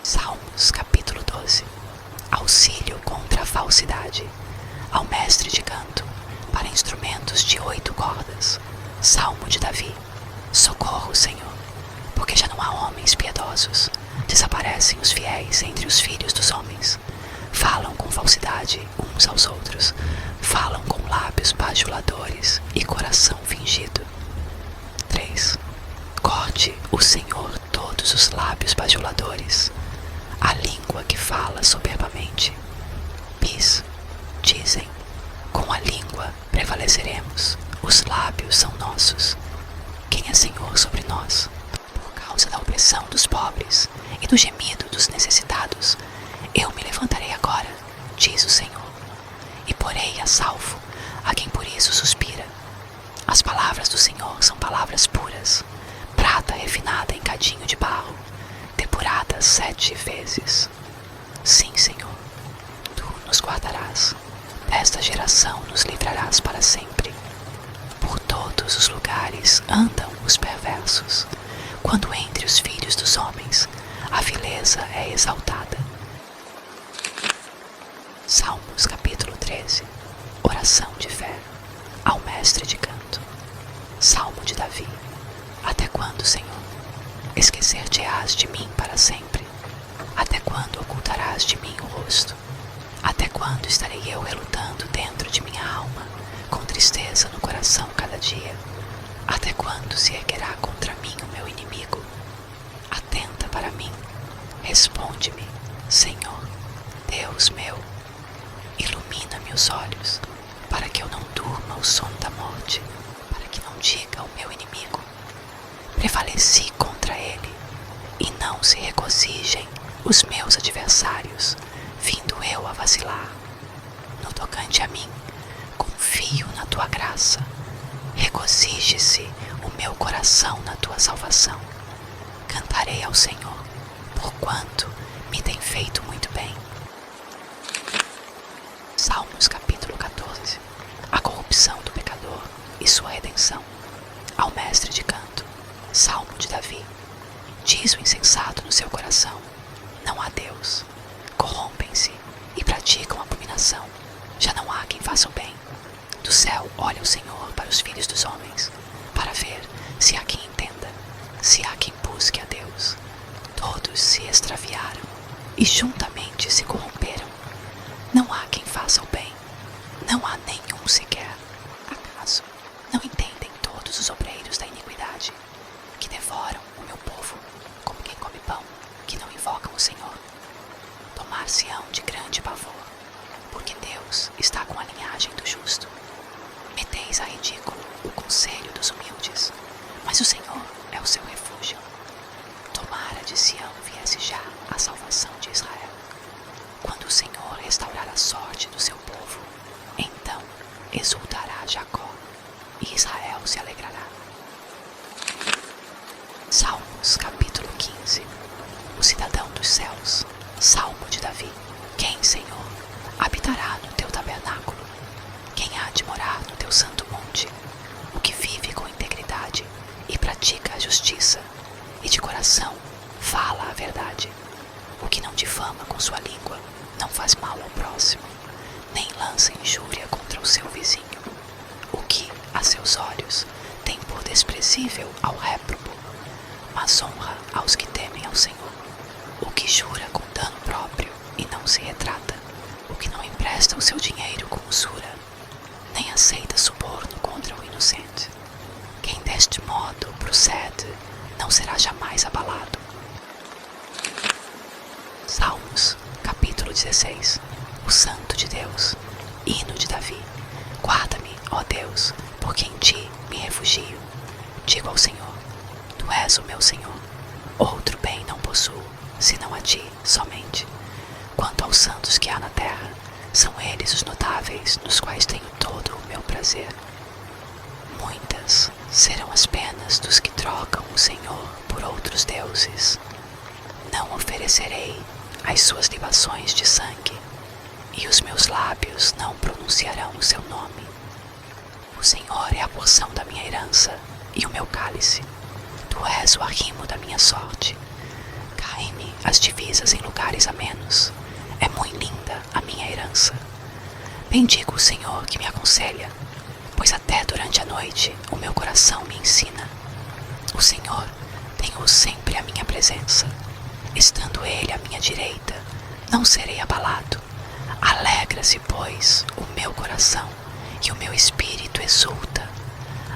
Salmos, capítulo 12. Auxílio contra a falsidade. Ao mestre de canto, para instrumentos de 8 cordas. Salmo de Davi. Socorro, Senhor, porque já não há homens piedosos. Desaparecem os fiéis entre os filhos dos homens. Falam com falsidade uns aos outros. Falam com lábios bajuladores e coração fingido. 3. Corte o Senhor todos todos os lábios bajuladores, a língua que fala soberbamente. Dizem, com a língua prevaleceremos, os lábios são nossos. Quem é Senhor sobre nós? Por causa da opressão dos pobres e do gemido dos necessitados, eu me levantarei agora, diz o Senhor, e porei a salvo a quem por isso suspira. As palavras do Senhor são palavras puras, prata refinada em cadinho de barro, depurada 7 vezes. Sim, Senhor, Tu nos guardarás, desta geração nos livrarás para sempre. Por todos os lugares andam os perversos, quando entre os filhos dos homens a vileza é exaltada. Salmos capítulo 13. Oração de fé ao mestre de canto. Salmo de Davi. Até quando, Senhor, esquecer-te-ás de mim para sempre? Até quando ocultarás de mim o rosto? Até quando estarei eu relutando dentro de minha alma, com tristeza no coração cada dia? Até quando se erguerá contra mim o meu inimigo? Atenta para mim, responde-me, Senhor, Deus meu. Ilumina-me os olhos, para que eu não durma o sono da morte, para que não diga ao meu inimigo: prevaleci contra ele, e não se regozijem os meus adversários, vindo eu a vacilar. No tocante a mim, confio na tua graça, regozije-se o meu coração na tua salvação. Cantarei ao Senhor, porquanto me tem feito muito bem. Salmos capítulo 14. A corrupção do pecador e sua redenção. Ao mestre de canto. Salmo de Davi. Diz o insensato no seu coração: não há Deus. Corrompem-se e praticam abominação. Já não há quem faça o bem. Do céu olha o Senhor para os filhos dos homens, para ver se há quem entenda, se há quem busque a Deus. Todos se extraviaram e juntamente se corromperam. Não há quem faça o bem, não há nenhum sequer. Acaso não entendem todos os obreiros da iniquidade, que devoram o meu povo como quem come pão, que não invocam o Senhor? Tomar-se-ão de grande pavor, porque Deus está com a linhagem do justo. Meteis a ridículo o conselho dos humildes, mas o Senhor é o seu refúgio. Tomara de Sião viesse já a salvação de Israel. Quando o Senhor restaurar a sorte do seu povo, então exultará Jacó e Israel se alegrará. Salmos capítulo 15. O cidadão dos céus. Salmo de Davi. Quem, Senhor, habitará no teu tabernáculo? Quem há de morar no teu santo monte? O que vive com integridade e pratica a justiça, e de coração fala a verdade. O que não difama com sua língua, não faz mal ao próximo, nem lança injúria contra o seu vizinho. O que, a seus olhos, tem por desprezível ao réprobo, mas honra aos que temem ao Senhor. O que jura com dano próprio e não se retrata. O que não empresta o seu dinheiro com usura, nem aceita suborno contra o inocente. Quem deste modo procede, não será jamais abalado. Salmos, capítulo 16. O Santo de Deus. Hino de Davi. Guarda-me, ó Deus, porque em ti me refugio. Digo ao Senhor: tu és o meu Senhor. Outro bem não possuo, senão a ti somente. Quanto aos santos que há na terra, são eles os notáveis, nos quais tenho todo o meu prazer. Muitas serão as penas dos que trocam o Senhor por outros deuses. Não oferecerei as suas libações de sangue, e os meus lábios não pronunciarão o seu nome. O Senhor é a porção da minha herança e o meu cálice. Tu és o arrimo da minha sorte. Caem-me as divisas em lugares amenos. É muito linda a minha herança. Bendigo o Senhor que me aconselha, pois até durante a noite o meu coração me ensina. O Senhor tem-o sempre à minha presença. Estando Ele à minha direita, não serei abalado. Alegra-se, pois, o meu coração, e o meu espírito exulta.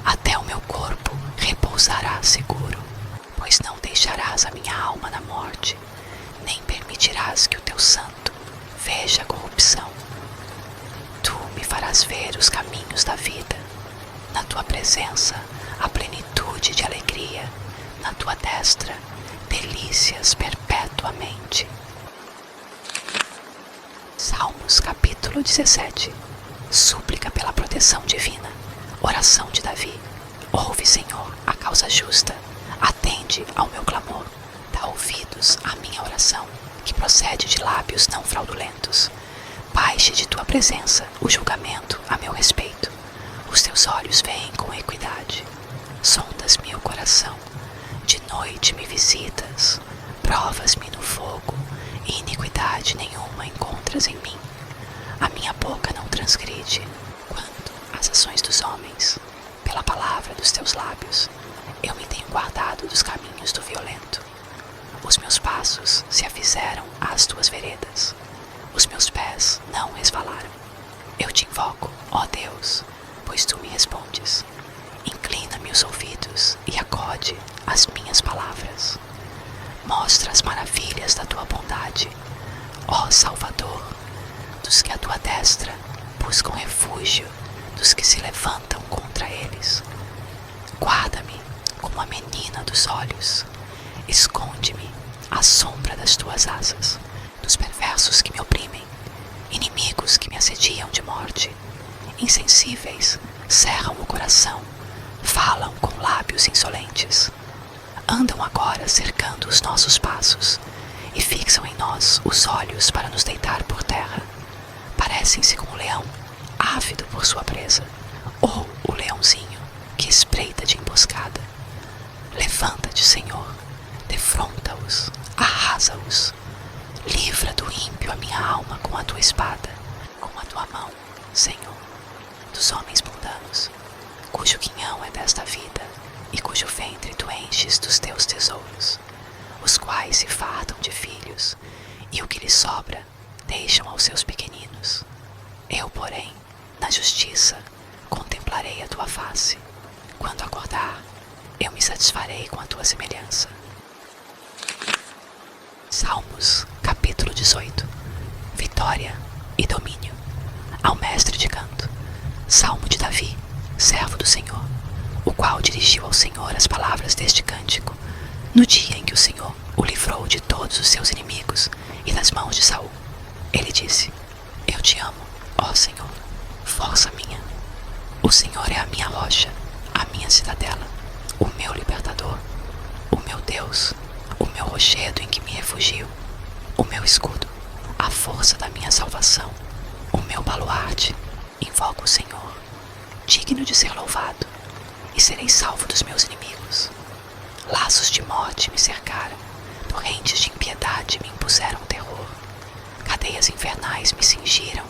Até o meu corpo repousará seguro, pois pois não deixarás a minha alma na morte, nem permitirás que o teu santo veja a corrupção. Tu me farás ver os caminhos da vida. Na tua presença há plenitude de alegria, na tua destra delícias perpetuamente. Salmos capítulo 17. Súplica pela proteção divina. Oração de Davi. Ouve, Senhor, a causa justa. Atende ao meu clamor. Dá ouvidos à minha oração, que procede de lábios não fraudulentos. Baixe de tua presença o julgamento a meu respeito. Os teus olhos veem com equidade. Sondas-me o coração. De noite me visitas. Provas-me no fogo, e iniquidade nenhuma encontras em mim. A minha boca não transgride quanto às ações dos homens. Pela palavra dos teus lábios, eu me tenho guardado dos caminhos do violento. Os meus passos se afizeram às tuas veredas. Os meus pés não resvalaram. Eu te invoco, ó Deus, pois tu me respondes. Inclina-me os ouvidos e acode às minhas palavras. Mostra as maravilhas da tua bondade, ó Salvador, dos que a tua destra buscam refúgio, dos que se levantam contra eles. Guarda-me como a menina dos olhos. Esconde-me à sombra das tuas asas, dos perversos que me oprimem, inimigos que me assediam de morte. Insensíveis cerram o coração, falam com lábios insolentes. Andam agora cercando os nossos passos e fixam em nós os olhos para nos deitar por terra. Parecem-se com o leão, ávido por sua presa, ou o leãozinho que espreita de emboscada. Levanta-te, Senhor, defronta-os, arrasa-os. Livra do ímpio a minha alma com a tua espada, com a tua mão, Senhor, dos homens mundanos, cujo quinhão é desta vida e cujo ventre tu enches dos teus tesouros, os quais se fartam de filhos, e o que lhes sobra deixam aos seus pequeninos. Eu, porém, na justiça, contemplarei a tua face. Quando acordar, eu me satisfarei com a tua semelhança. Salmos, capítulo 18. Vitória e domínio. Ao mestre de canto. Salmo de Davi, servo do Senhor, o qual dirigiu ao Senhor as palavras deste cântico, no dia em que o Senhor o livrou de todos os seus inimigos e das mãos de Saul. Ele disse: Eu te amo, ó Senhor, força minha. O Senhor é a minha rocha, a minha cidadela, o meu libertador, o meu Deus, o meu rochedo em que me refugio, o meu escudo, a força da minha salvação, o meu baluarte. Invoco o Senhor, digno de ser louvado, e serei salvo dos meus inimigos. Laços de morte me cercaram, torrentes de impiedade me impuseram terror. Cadeias infernais me cingiram,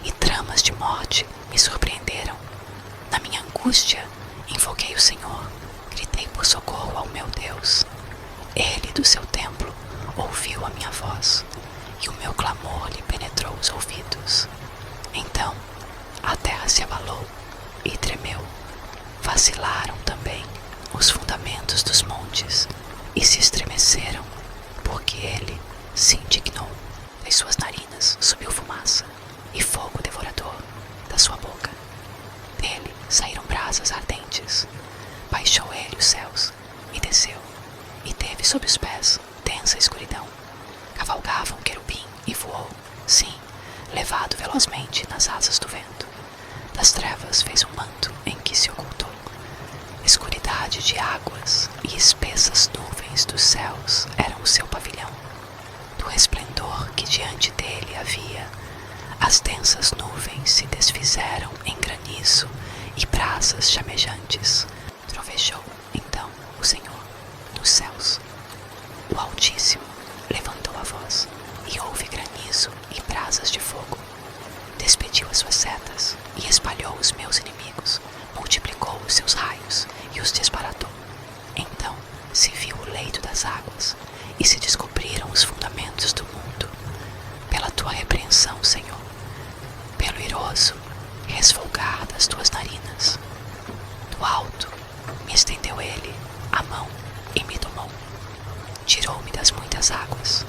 e tramas de morte me surpreenderam. Na minha angústia, invoquei o Senhor, gritei por socorro ao meu Deus. Ele, do seu templo, ouviu a minha voz, e o meu clamor lhe penetrou os ouvidos. Então, a terra se abalou e tremeu. Vacilaram também os fundamentos dos montes e se estremeceram, porque ele se indignou. Das suas narinas subiu fumaça e fogo devorador da sua boca. Dele saíram brasas ardentes. Baixou ele os céus e desceu, e teve sob os pés densa escuridão. Cavalgava um querubim e voou, sim, levado velozmente nas asas do vento. Das trevas fez um manto em que se ocultou. Escuridade de águas e espessas nuvens dos céus eram o seu pavilhão. Do resplendor que diante dele havia, as densas nuvens se desfizeram em granizo e brasas chamejantes. Trovejou, então, o Senhor nos céus. O Altíssimo levantou a voz, e houve granizo e brasas de fogo. Despediu as suas setas e espalhou os meus inimigos, multiplicou os seus raios e os desbaratou. Então se viu o leito das águas e se descobriram os fundamentos do mundo. Pela tua repreensão, Senhor, pelo iroso resfolgar das tuas narinas. Do alto me estendeu ele a mão e me tomou. Tirou-me das muitas águas,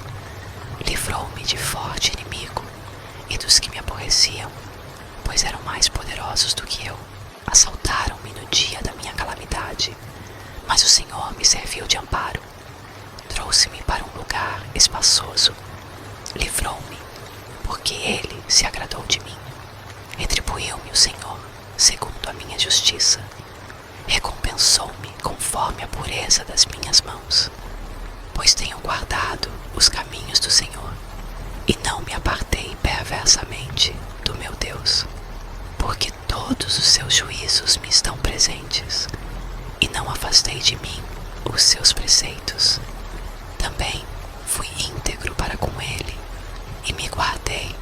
livrou-me de forte inimigo e dos que me aborreciam, pois eram mais poderosos do que eu. Assaltaram-me no dia da minha calamidade, mas o Senhor me serviu de amparo. Trouxe-me para um lugar espaçoso, livrou-me, porque Ele se agradou de mim. Retribuiu-me o Senhor segundo a minha justiça, recompensou-me conforme a pureza das minhas mãos, pois tenho guardado os caminhos do Senhor e não me apartei perversamente do meu Deus, porque todos os seus juízos me estão presentes e não afastei de mim os seus preceitos. Também fui íntegro para com ele e me guardei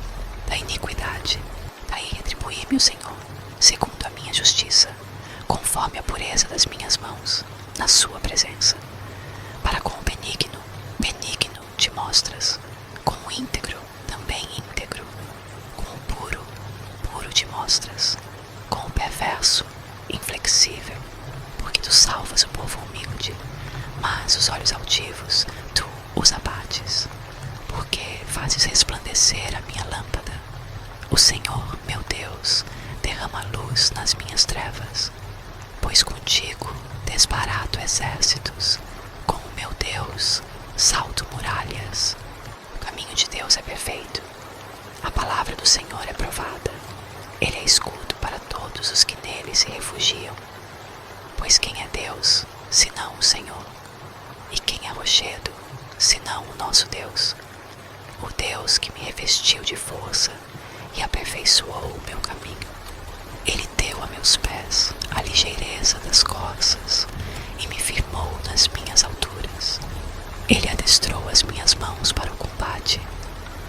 da iniquidade. Daí retribuí-me o Senhor segundo a minha justiça, conforme a pureza das minhas mãos, na sua presença. Para com o benigno, benigno te mostras, com o íntegro, também íntegro, com o puro, puro te mostras, com o perverso, inflexível, porque tu salvas o povo humilde, mas os olhos altivos tu os abates, porque fazes resplandecer a minha lâmpada. O Senhor, meu Deus, derrama luz nas minhas trevas, pois contigo desbarato exércitos, com o meu Deus salto muralhas. O caminho de Deus é perfeito, a palavra do Senhor é provada. Ele é escudo para todos os que nele se refugiam. Pois quem é Deus, senão o Senhor? E quem é rochedo, senão o nosso Deus? O Deus que me revestiu de força e aperfeiçoou o meu caminho. Ele deu a meus pés a ligeireza das corças e me firmou nas minhas alturas. Ele adestrou as minhas mãos para o combate,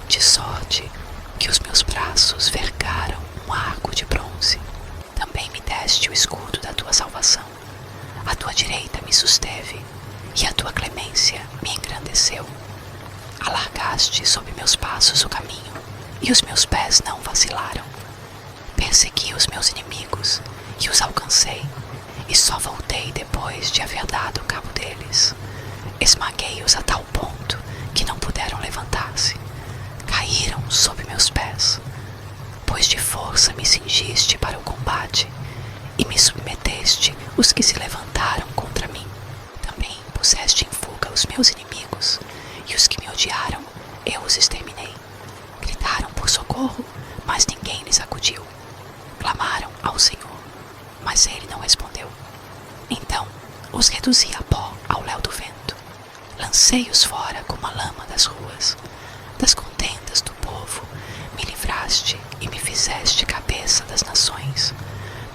de sorte que os meus braços vergaram um arco de bronze. Também me deste o escudo da tua salvação. A tua direita me susteve e a tua clemência me engrandeceu. Alargaste sob meus passos o caminho e os meus pés não vacilaram. Persegui os meus inimigos e os alcancei, e só voltei depois de haver dado cabo deles. Esmaguei-os a tal ponto que não puderam levantar-se. Caíram sob meus pés, pois de força me cingiste para o combate e me submeteste os que se levantaram contra mim. Também puseste em fuga os meus inimigos, e os que me odiaram eu os exterminei. Gritaram por socorro, mas ninguém lhes acudiu. Clamaram ao Senhor, mas ele não respondeu. Então os reduzi a pó ao léu do vento. Lancei-os fora como a lama das ruas. Das contendas do povo me livraste e me fizeste cabeça das nações.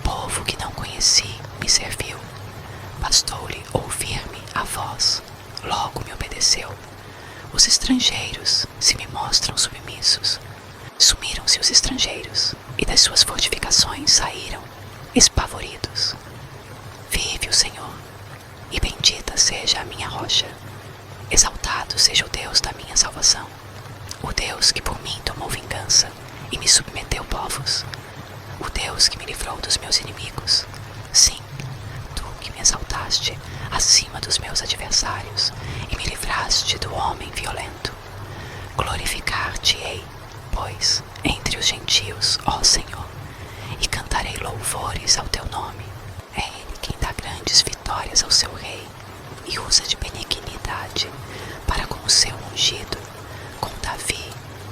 Povo que não conheci me serviu. Bastou-lhe ouvir-me a voz, logo me obedeceu. Os estrangeiros se me mostram submissos. Sumiram-se os estrangeiros, e das suas fortificações saíram, espavoridos. Vive o Senhor, e bendita seja a minha rocha. Exaltado seja o Deus da minha salvação, o Deus que por mim tomou vingança e me submeteu povos, o Deus que me livrou dos meus inimigos. Sim, tu que me exaltaste acima dos meus adversários e me livraste do homem violento. Glorificar-te-ei, pois, entre os gentios, ó Senhor, e cantarei louvores ao teu nome. É ele quem dá grandes vitórias ao seu rei e usa de benignidade para com o seu ungido, com Davi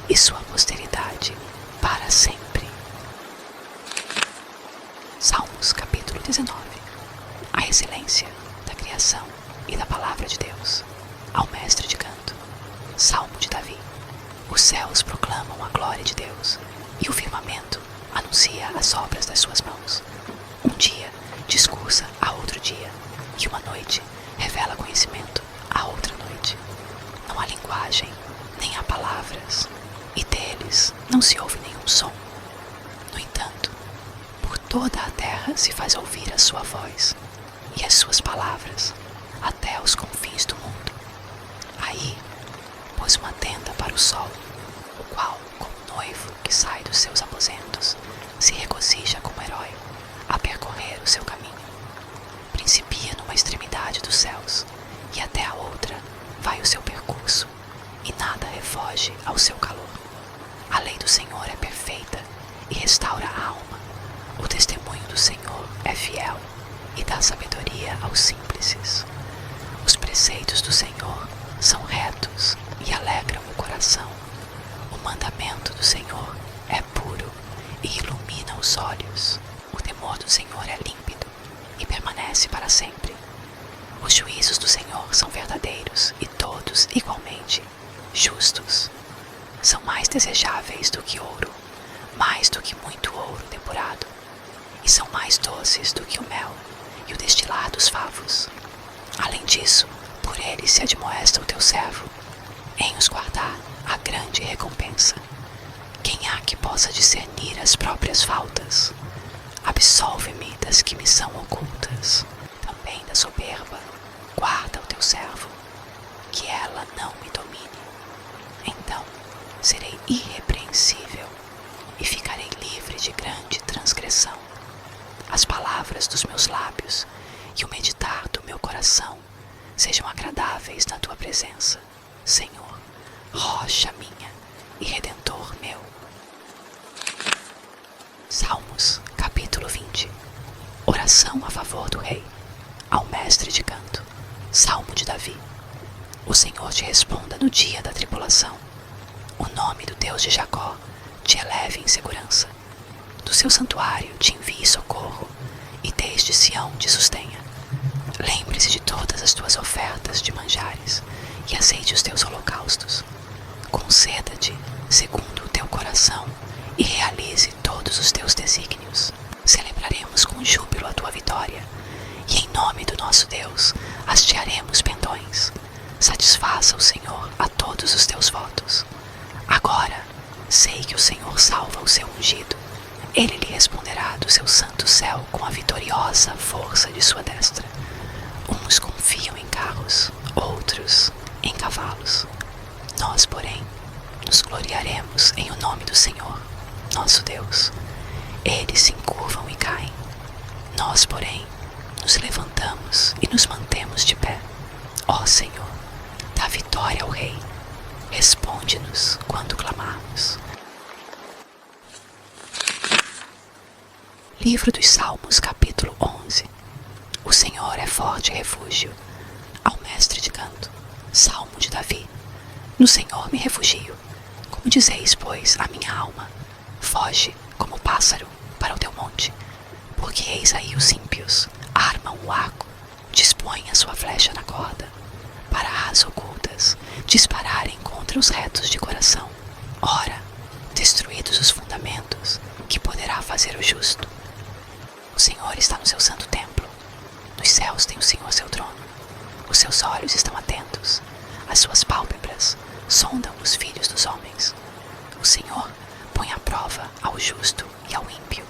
e sua posteridade para sempre. Salmos capítulo 19. A excelência da criação e da palavra de Deus. Ao mestre de canto. Salmo de Davi. Os céus proclamam a glória de Deus, e o firmamento anuncia as obras das suas mãos. Um dia discursa a outro dia, e uma noite revela conhecimento a outra noite. Não há linguagem, nem há palavras, e deles não se ouve nenhum som. No entanto, por toda a terra se faz ouvir a sua voz, e as suas palavras até os confins do mundo. Aí pôs uma tenda para o sol, o qual, como noivo que sai dos seus aposentos, se regozija como herói a percorrer o seu caminho. Principia numa extremidade dos céus, e e até a outra vai o seu percurso, e nada refoge ao seu calor. A lei do Senhor é perfeita e restaura a alma. O testemunho do Senhor é fiel e dá sabedoria aos simples. Os preceitos do Senhor são retos e alegram o coração. O mandamento do Senhor é puro e ilumina os olhos. O temor do Senhor é límpido e permanece para sempre. Os juízos do Senhor são verdadeiros e todos igualmente justos. São mais desejáveis do que ouro, mais do que muito ouro depurado, e são mais doces do que o mel e o destilar dos favos. Além disso, por eles se admoesta o teu servo, em os guardar a grande recompensa. Quem há que possa discernir as próprias faltas? Absolve-me das que me são ocultas. Também da soberba, guarda o teu servo, que ela não me domine. Então serei irrepreensível e ficarei livre de grande transgressão. As palavras dos meus lábios e o meditar do meu coração sejam agradáveis na tua presença, Senhor, rocha minha e redentor meu. Salmos, capítulo 20. Oração a favor do rei. Ao mestre de canto. Salmo de Davi. O Senhor te responda no dia da tribulação. O nome do Deus de Jacó te eleve em segurança. Do seu santuário te envie socorro e desde Sião te sustenha. Lembre-se de todas as tuas ofertas de manjares e aceite os teus holocaustos. Conceda-te segundo o teu coração e realize todos os teus desígnios. Celebraremos com júbilo a tua vitória e em nome do nosso Deus hastearemos pendões. Satisfaça o Senhor a todos os teus votos. Agora sei que o Senhor salva o seu ungido. Ele lhe responderá do seu santo céu com a vitoriosa força de sua destra. Uns confiam em carros, outros em cavalos. Nós, porém, nos gloriaremos em o nome do Senhor, nosso Deus. Eles se encurvam e caem. Nós, porém, nos levantamos e nos mantemos de pé. Ó Senhor, dá vitória ao Rei. Responde-nos quando clamarmos. Livro dos Salmos, capítulo 11. O Senhor é forte refúgio. Ao mestre de canto. Salmo de Davi. No Senhor me refugio. Como dizeis, pois, a minha alma, foge como pássaro para o teu monte. Porque eis aí os ímpios armam o arco, dispõem a sua flecha na corda, para as ocultas dispararem contra os retos de coração. Ora, destruídos os fundamentos, que poderá fazer o justo? O Senhor está no seu santo templo. Nos céus tem o Senhor seu trono. Os seus olhos estão atentos. As suas pálpebras sondam os filhos dos homens. O Senhor põe à prova ao justo e ao ímpio.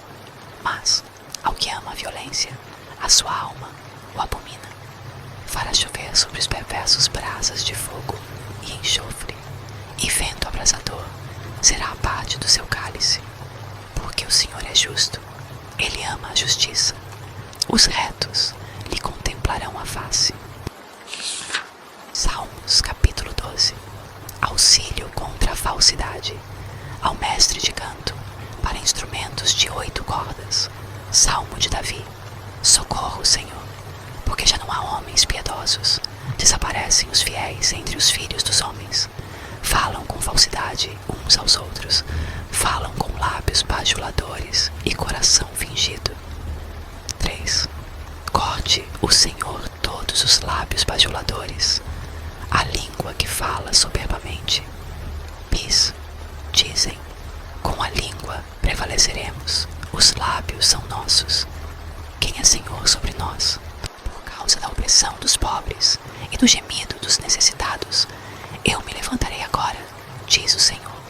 Mas, ao que ama a violência, a sua alma o abomina. Fará chover sobre os perversos brasas de fogo e enxofre, e vento abrasador será a parte do seu cálice. Porque o Senhor é justo, ele ama a justiça. Os retos lhe contemplarão a face. Salmos, capítulo 12. Auxílio contra a falsidade. Ao mestre de canto, para instrumentos de 8 cordas. Salmo de Davi. Socorro, Senhor, porque já não há homens piedosos. Desaparecem os fiéis entre os filhos dos homens. Falam com falsidade uns aos outros. Falam com lábios bajuladores e coração fingido. 3. Corte o Senhor todos os lábios bajuladores, a língua que fala soberbamente. Bis, dizem, com a língua prevaleceremos, os lábios são nossos. Quem é Senhor sobre nós? Por causa da opressão dos pobres e do gemido dos necessitados, eu me levantarei agora, diz o Senhor,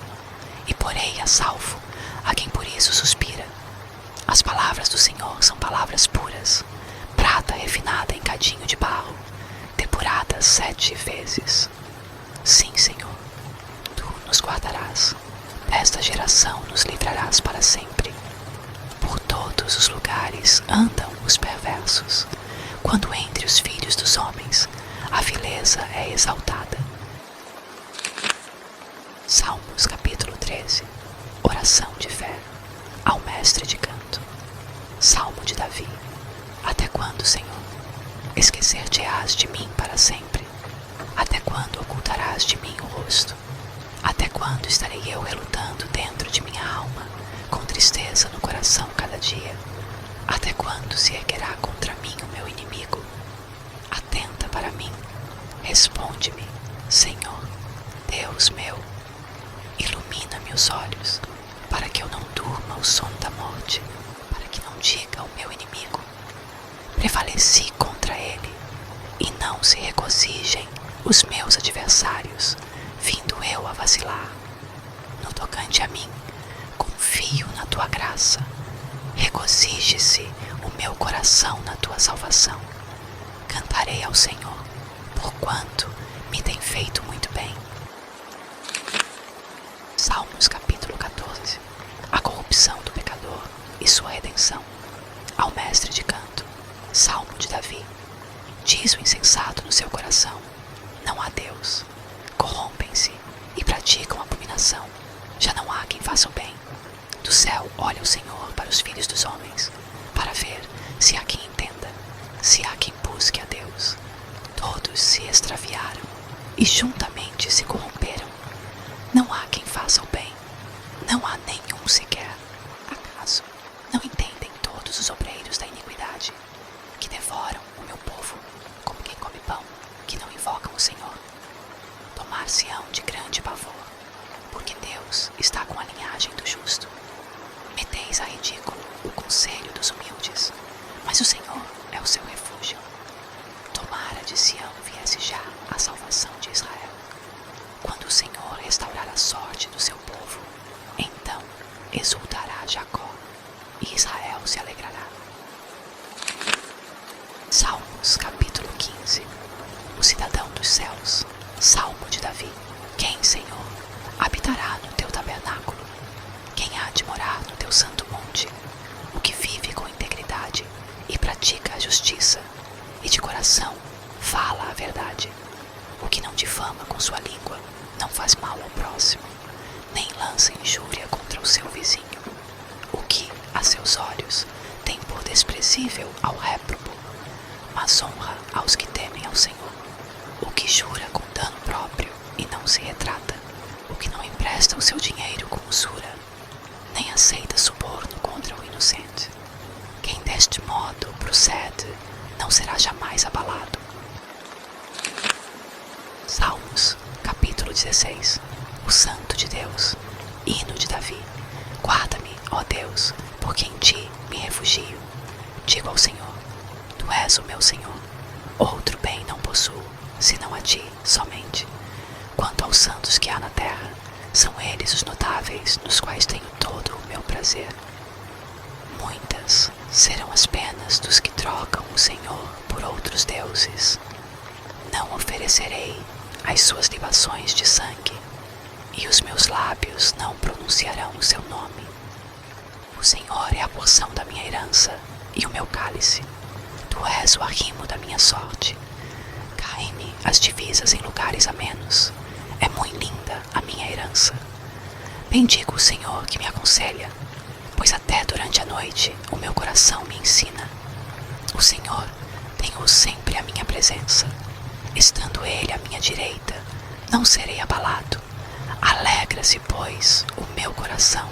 e porei a salvo a quem por isso suspira. As palavras do Senhor são palavras puras, prata refinada em cadinho de barro, depurada 7 vezes. Sim, Senhor, tu nos guardarás, desta geração nos livrarás para sempre. Por todos os lugares andam os perversos, quando entre os filhos dos homens a vileza é exaltada. Salmos capítulo 13. Oração de fé ao mestre de canto. Salmo de Davi. Até quando, Senhor, esquecer-te-ás de mim para sempre? Até quando ocultarás de mim o rosto? Até quando estarei eu relutando dentro de minha alma, com tristeza no coração cada dia? Até quando se erguerá contra mim o meu inimigo? Atenta para mim, responde-me, Senhor, Deus meu. Ilumina-me os olhos, para que eu não durma o sono da morte, para que não diga ao meu inimigo: prevaleci contra ele, e não se regozijem os meus adversários, vindo eu a vacilar. No tocante a mim, confio na tua graça. Regozije-se o meu coração na tua salvação. Cantarei ao Senhor, porquanto me tem feito muito bem. Salmos capítulo 14. A corrupção do pecador e sua redenção. Ao mestre de canto. Salmo de Davi. Diz o insensato no seu coração: não há Deus. Corrompem-se e praticam abominação. Já não há quem faça o bem. Do céu olha o Senhor para os filhos dos homens, para ver se há quem entenda, se há quem busque a Deus. Todos se extraviaram e juntamente se corromperam. Não há quem faça o bem, não há nenhum sequer. Acaso não entendem todos os obreiros da iniquidade, que devoram o meu povo como quem come pão, que não invocam o Senhor? Tomar-se-ão de grande pavor, porque Deus está com a linhagem do justo. Meteis a ridículo o conselho dos humildes, mas o Senhor é o seu refúgio. Tomara de Sião viesse já a salvação de Israel. Quando o Senhor restaurar a sorte do seu povo, então exultará Jacó e Israel se alegrará. Salmos capítulo 15. O cidadão dos céus. Salmo de Davi. Quem, Senhor, habitará no teu tabernáculo? Quem há de morar no teu santo monte? O que vive com integridade e pratica a justiça, e de coração fala a verdade. O que não difama com sua língua, não faz mal ao próximo, nem lança injúria contra o seu vizinho. O que, a seus olhos, tem por desprezível ao réprobo, mas honra aos que temem ao Senhor. O que jura com dano próprio e não se retrata. O que não empresta o seu dinheiro com usura, nem aceita suborno contra o inocente. Quem deste modo procede, não será jamais abalado. Salmos, capítulo 16. O Santo de Deus. Hino de Davi. Guarda-me, ó Deus, porque em ti me refugio. Digo ao Senhor: tu és o meu Senhor. Outro bem não possuo, senão a ti somente. Quanto aos santos que há na terra, são eles os notáveis, nos quais tenho todo o meu prazer. Muitas serão as penas dos que trocam o Senhor por outros deuses. Não oferecerei as suas libações de sangue, e os meus lábios não pronunciarão o seu nome. O Senhor é a porção da minha herança e o meu cálice. Tu és o arrimo da minha sorte. Caem-me as divisas em lugares amenos. É muito linda a minha herança. Bendigo o Senhor que me aconselha, pois até durante a noite o meu coração me ensina. O Senhor tem-o sempre à minha presença. Estando Ele à minha direita, não serei abalado. Alegra-se, pois, o meu coração,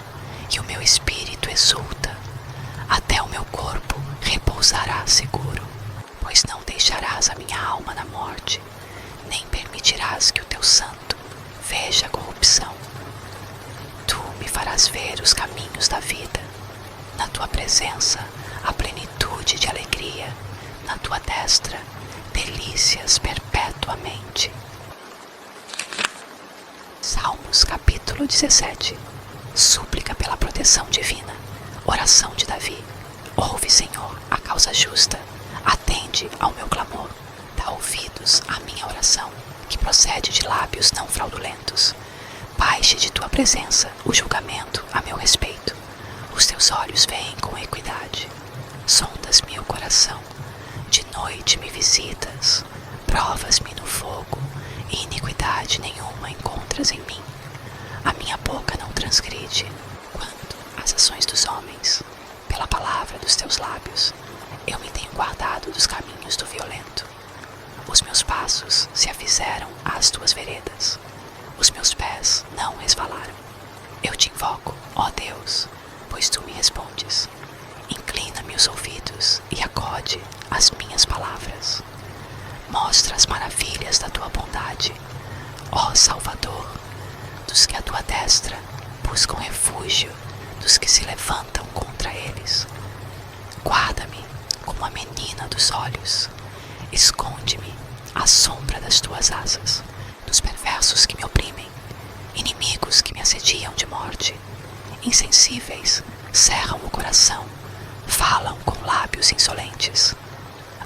e o meu espírito exulta. Até o meu corpo repousará seguro, pois não deixarás a minha alma na morte, nem permitirás que o teu santo veja a corrupção. Tu me farás ver os caminhos da vida. Na tua presença há plenitude de alegria, na tua destra delícias perpetuamente. Salmos capítulo 17. Súplica pela proteção divina. Oração de Davi. Ouve, Senhor, a causa justa. Atende ao meu clamor. Dá ouvidos à minha oração, que procede de lábios não fraudulentos. Baixe de tua presença o julgamento a meu respeito. Os teus olhos veem com equidade. Sondas-me o coração. De noite me visitas. Provas-me no fogo, e iniquidade nenhuma encontras em mim. A minha boca não transgride quanto às ações dos homens. Pela palavra dos teus lábios, eu me tenho guardado dos caminhos do violento. Os meus passos se afizeram às tuas veredas. Os meus pés não resvalaram. Eu te invoco, ó Deus, pois tu me respondes. Inclina-me os ouvidos e acode às minhas palavras. Mostra as maravilhas da tua bondade, ó Salvador, dos que a tua destra buscam refúgio, dos que se levantam contra eles. Guarda-me como a menina dos olhos, esconde-me à sombra das tuas asas, dos perversos que me oprimem, inimigos que me assediam de morte. Insensíveis cerram o coração, falam com lábios insolentes.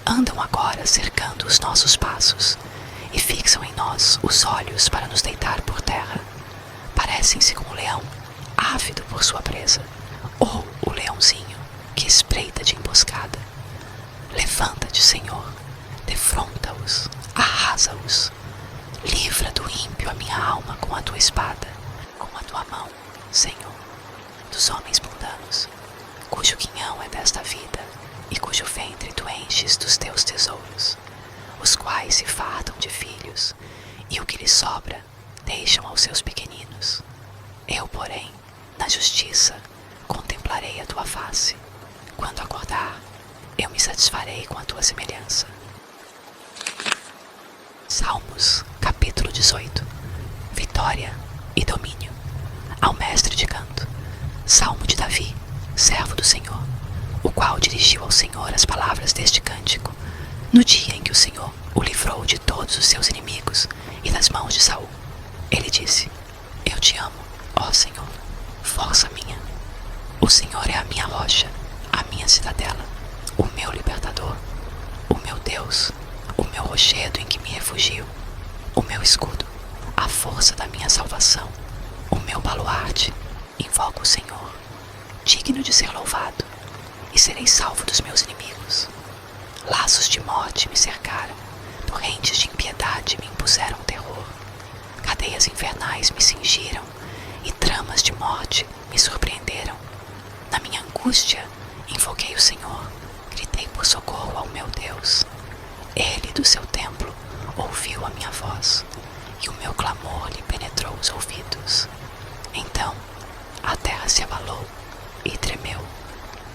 Andam agora cercando os nossos passos e fixam em nós os olhos para nos deitar por terra. Parecem-se com o leão, ávido por sua presa, ou o leãozinho que espreita de emboscada. Levanta-te, Senhor, defronta-os, arrasa-os. Livra do ímpio a minha alma com a tua espada, com a tua mão, Senhor, dos homens mundanos, cujo quinhão é desta vida e cujo ventre tu enches dos teus tesouros, os quais se fartam de filhos, e o que lhes sobra deixam aos seus pequeninos. Eu, porém, na justiça, contemplarei a tua face. Quando acordar, eu me satisfarei com a tua semelhança. Salmos, capítulo 18. Vitória e domínio. Ao mestre de canto. Salmo de Davi, servo do Senhor, o qual dirigiu ao Senhor as palavras deste cântico, no dia em que o Senhor o livrou de todos os seus inimigos e das mãos de Saul. Ele disse: Eu te amo, ó Senhor, força minha. O Senhor é a minha rocha, a minha cidadela, o meu libertador, o meu Deus, o meu rochedo em que me refugio, o meu escudo, a força da minha salvação, o meu baluarte. Invoco o Senhor, digno de ser louvado, e serei salvo dos meus inimigos. Laços de morte me cercaram, torrentes de impiedade me impuseram terror. Cadeias infernais me cingiram, e tramas de morte me surpreenderam. Na minha angústia, invoquei o Senhor, gritei por socorro ao meu Deus. Ele, do seu templo, ouviu a minha voz, e o meu clamor lhe penetrou os ouvidos. Então, a terra se abalou e tremeu.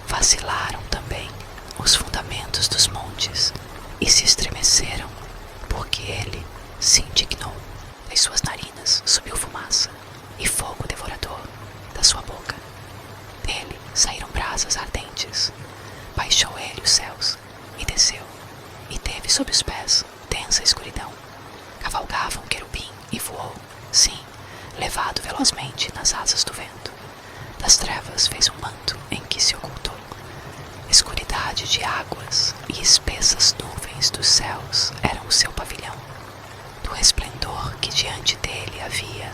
Vacilaram também os fundamentos dos montes e se estremeceram, porque ele se indignou. Das suas narinas subiu fumaça e fogo devorador da sua boca. Dele saíram brasas ardentes. Baixou ele os céus e desceu, e teve sob os pés densa escuridão. Cavalgava um querubim e voou, sim, levado velozmente nas asas do vento. Das trevas fez um manto em que se ocultou. Escuridade de águas e espessas nuvens dos céus eram o seu pavilhão. Do resplendor que diante dele havia,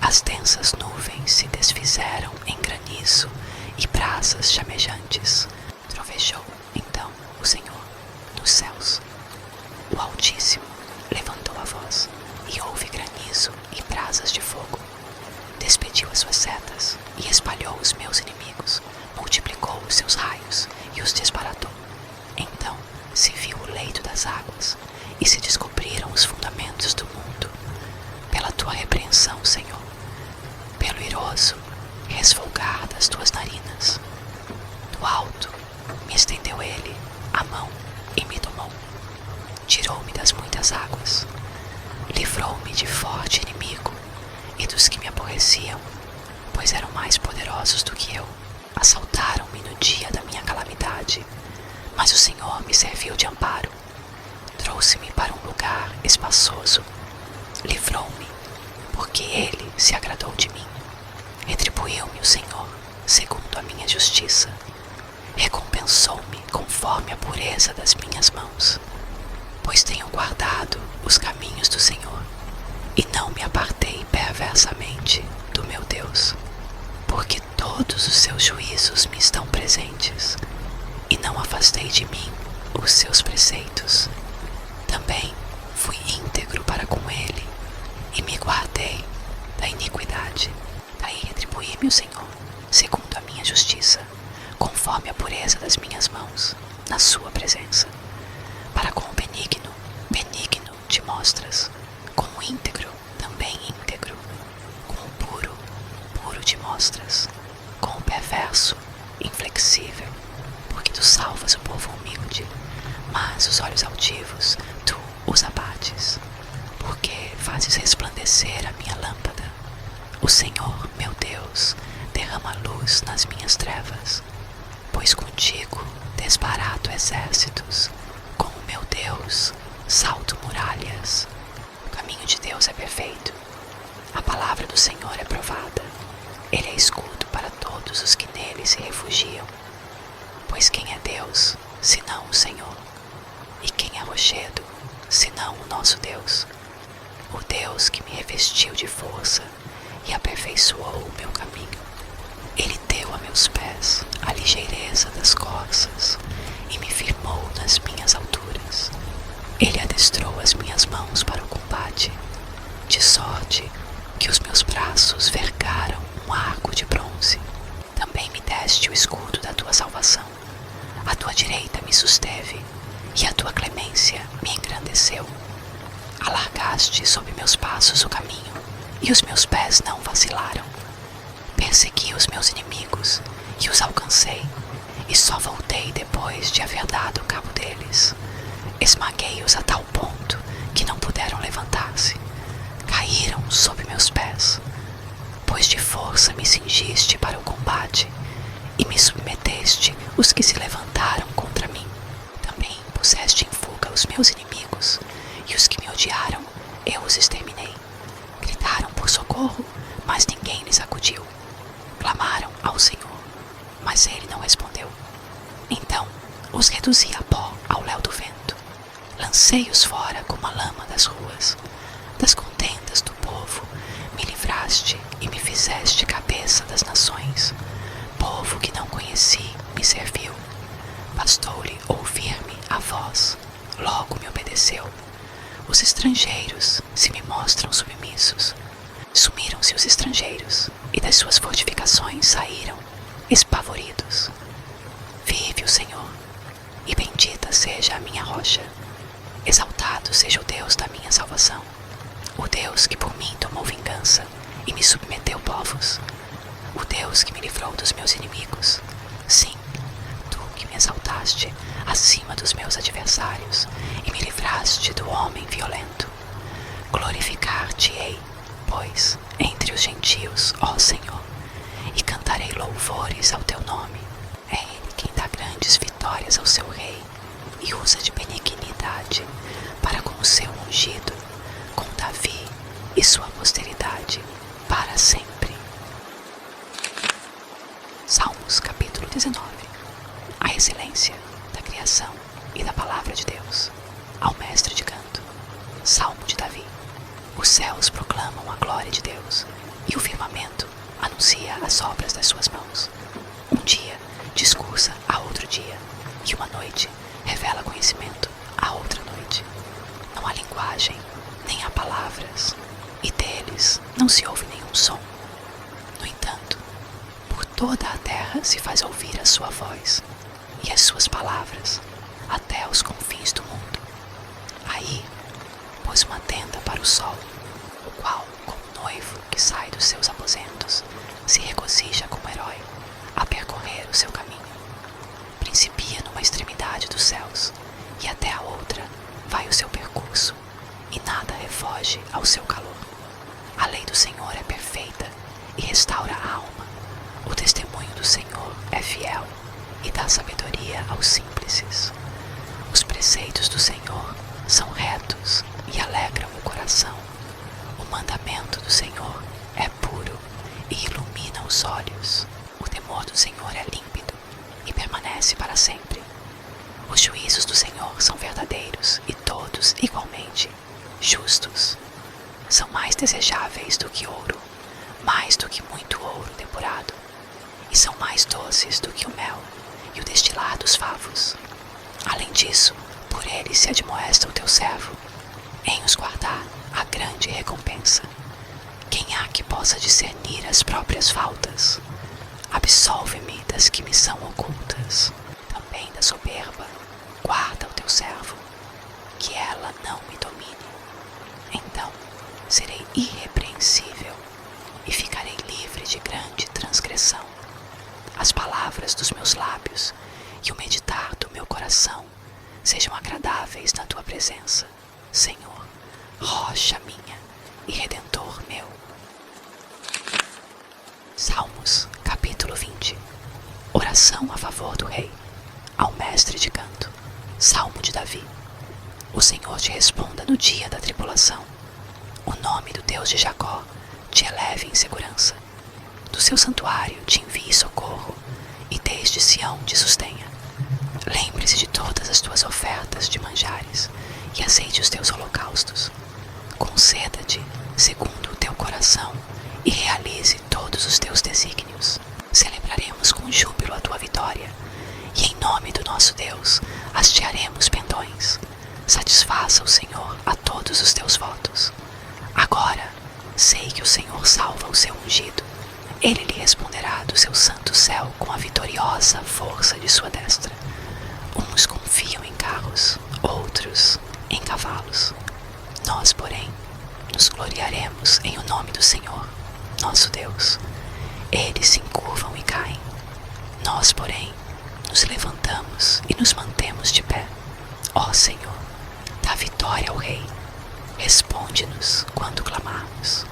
as densas nuvens se desfizeram em granizo e brasas chamejantes. Trovejou, então, o Senhor nos céus. O Altíssimo levantou a voz, e houve granizo e brasas de fogo. Despediu as suas setas e espalhou os meus inimigos, multiplicou os seus raios e os desbaratou. Então se viu o leito das águas e se descobriram os fundamentos do mundo. Pela tua repreensão, Senhor, pelo iroso resfolgar das tuas narinas. Do alto me estendeu ele a mão e me tomou. Tirou-me das muitas águas, livrou-me de forte inimigo e dos que me aborreciam, pois eram mais poderosos do que eu. Assaltaram-me no dia da minha calamidade, mas o Senhor me serviu de amparo. Trouxe-me para um lugar espaçoso, livrou-me, porque ele se agradou de mim. Retribuiu-me o Senhor segundo a minha justiça, recompensou-me conforme a pureza das minhas mãos. Pois tenho guardado os caminhos do Senhor, e não me apartei perversamente do meu Deus, porque todos os seus juízos me estão presentes, e não afastei de mim os seus preceitos. Também fui íntegro para com ele e me guardei da iniquidade. Daí retribuí-me o Senhor, segundo a minha justiça, conforme a pureza das minhas mãos, na sua presença. Para com o benigno, benigno te mostras, com o íntegro, também íntegro, com o puro, puro te mostras, com o perverso, inflexível, porque tu salvas o povo humilde, mas os olhos altivos tu os abates, porque fazes resplandecer a minha lâmpada. O Senhor, meu Deus, derrama luz nas minhas trevas, pois contigo desbarato exércitos, com o meu Deus salto muralhas. O caminho de Deus é perfeito, a palavra do Senhor é provada. Ele é escudo para todos os que nele se refugiam. Pois quem é Deus, senão o Senhor? E quem é rochedo, senão o nosso Deus? O Deus que me revestiu de força e aperfeiçoou o meu caminho. Ele deu a meus pés a ligeireza das corças e me firmou nas minhas alturas. Ele adestrou as minhas mãos para o combate, de sorte que os meus braços vergaram um arco de bronze. Também me deste o escudo da tua salvação. A tua direita me susteve e a tua clemência me engrandeceu. Alargaste sob meus passos o caminho e os meus pés não vacilaram. Persegui os meus inimigos e os alcancei, e só voltei depois de haver dado cabo deles. Esmaguei-os a tal ponto que não puderam levantar-se. Caíram sob meus pés, pois de força me cingiste para o combate e me submeteste os que se levantaram contra mim. Também puseste em fuga os meus inimigos, e os que me odiaram eu os exterminei. Gritaram por socorro, mas ninguém lhes acudiu. Clamaram ao Senhor, mas ele não respondeu. Então os reduzi a pó ao léu do vento. Lancei-os fora como a lama das ruas. Das contendas do povo me livraste e me fizeste cabeça das nações. Povo que não conheci me serviu. Bastou-lhe ouvir-me a voz, logo me obedeceu. Os estrangeiros se me mostram submissos. Sumiram-se os estrangeiros, e das suas fortificações saíram, espavoridos. Vive o Senhor, e bendita seja a minha rocha. Exaltado seja o Deus da minha salvação, o Deus que por mim tomou vingança e me submeteu povos, o Deus que me livrou dos meus inimigos. Sim, tu que me exaltaste acima dos meus adversários e me livraste do homem violento. Glorificar-te-ei, pois, entre os gentios, ó Senhor, e cantarei louvores ao teu nome. É ele quem dá grandes vitórias ao seu rei e usa de benignidade para com o seu ungido, com Davi e sua posteridade para sempre. Salmos capítulo 19. A excelência da criação e da palavra de Deus. Ao mestre de canto. Salmo de Davi. Os céus proclamam a glória de Deus, e o firmamento anuncia as obras das suas mãos. Um dia discursa a outro dia, e uma noite revela conhecimento a outra noite. Não há linguagem, nem há palavras, e deles não se ouve nenhum som. No entanto, por toda a terra se faz ouvir a sua voz, e as suas palavras até os confins do mundo. Aí pôs uma tenda para o sol, o qual, como noivo que sai dos seus aposentos, se regozija como herói a percorrer o seu caminho. Principia numa extremidade dos céus, e até a outra vai o seu percurso, e nada refoge ao seu calor. A lei do Senhor é perfeita e restaura a alma. O testemunho do Senhor é fiel e dá sabedoria aos simples. Os preceitos do Senhor são retos e alegram o coração. O mandamento do Senhor é puro e ilumina os olhos. O temor do Senhor é límpido e permanece para sempre. Os juízos do Senhor são verdadeiros e todos igualmente justos. São mais desejáveis do que ouro, mais do que muito ouro depurado, e são mais doces do que o mel e o destilar dos favos. Além disso, por ele se admoesta o teu servo, em os guardar a grande recompensa. Quem há que possa discernir as próprias faltas? Absolve-me das que me são ocultas. Também da soberba, guarda o teu servo, que ela não me domine. Então serei irrepreensível e ficarei livre de grande transgressão. As palavras dos meus lábios e o meditar do meu coração sejam agradáveis na tua presença, Senhor, rocha minha e redentor meu. Salmos, capítulo 20. Oração a favor do rei, ao mestre de canto. Salmo de Davi. O Senhor te responda no dia da tribulação. O nome do Deus de Jacó te eleve em segurança. Do seu santuário te envie socorro e desde Sião te sustenha. Lembre-se de todas as tuas ofertas de manjares e aceite os teus holocaustos. Conceda-te segundo o teu coração e realize todos os teus desígnios. Celebraremos com júbilo a tua vitória e em nome do nosso Deus hastearemos pendões. Satisfaça o Senhor a todos os teus votos. Agora sei que o Senhor salva o seu ungido. Ele lhe responderá do seu santo céu com a vitoriosa força de sua destra. Uns confiam em carros, outros em cavalos. Nós, porém, nos gloriaremos em o nome do Senhor, nosso Deus. Eles se encurvam e caem. Nós, porém, nos levantamos e nos mantemos de pé. Ó Senhor, dá vitória ao Rei. Responde-nos quando clamarmos.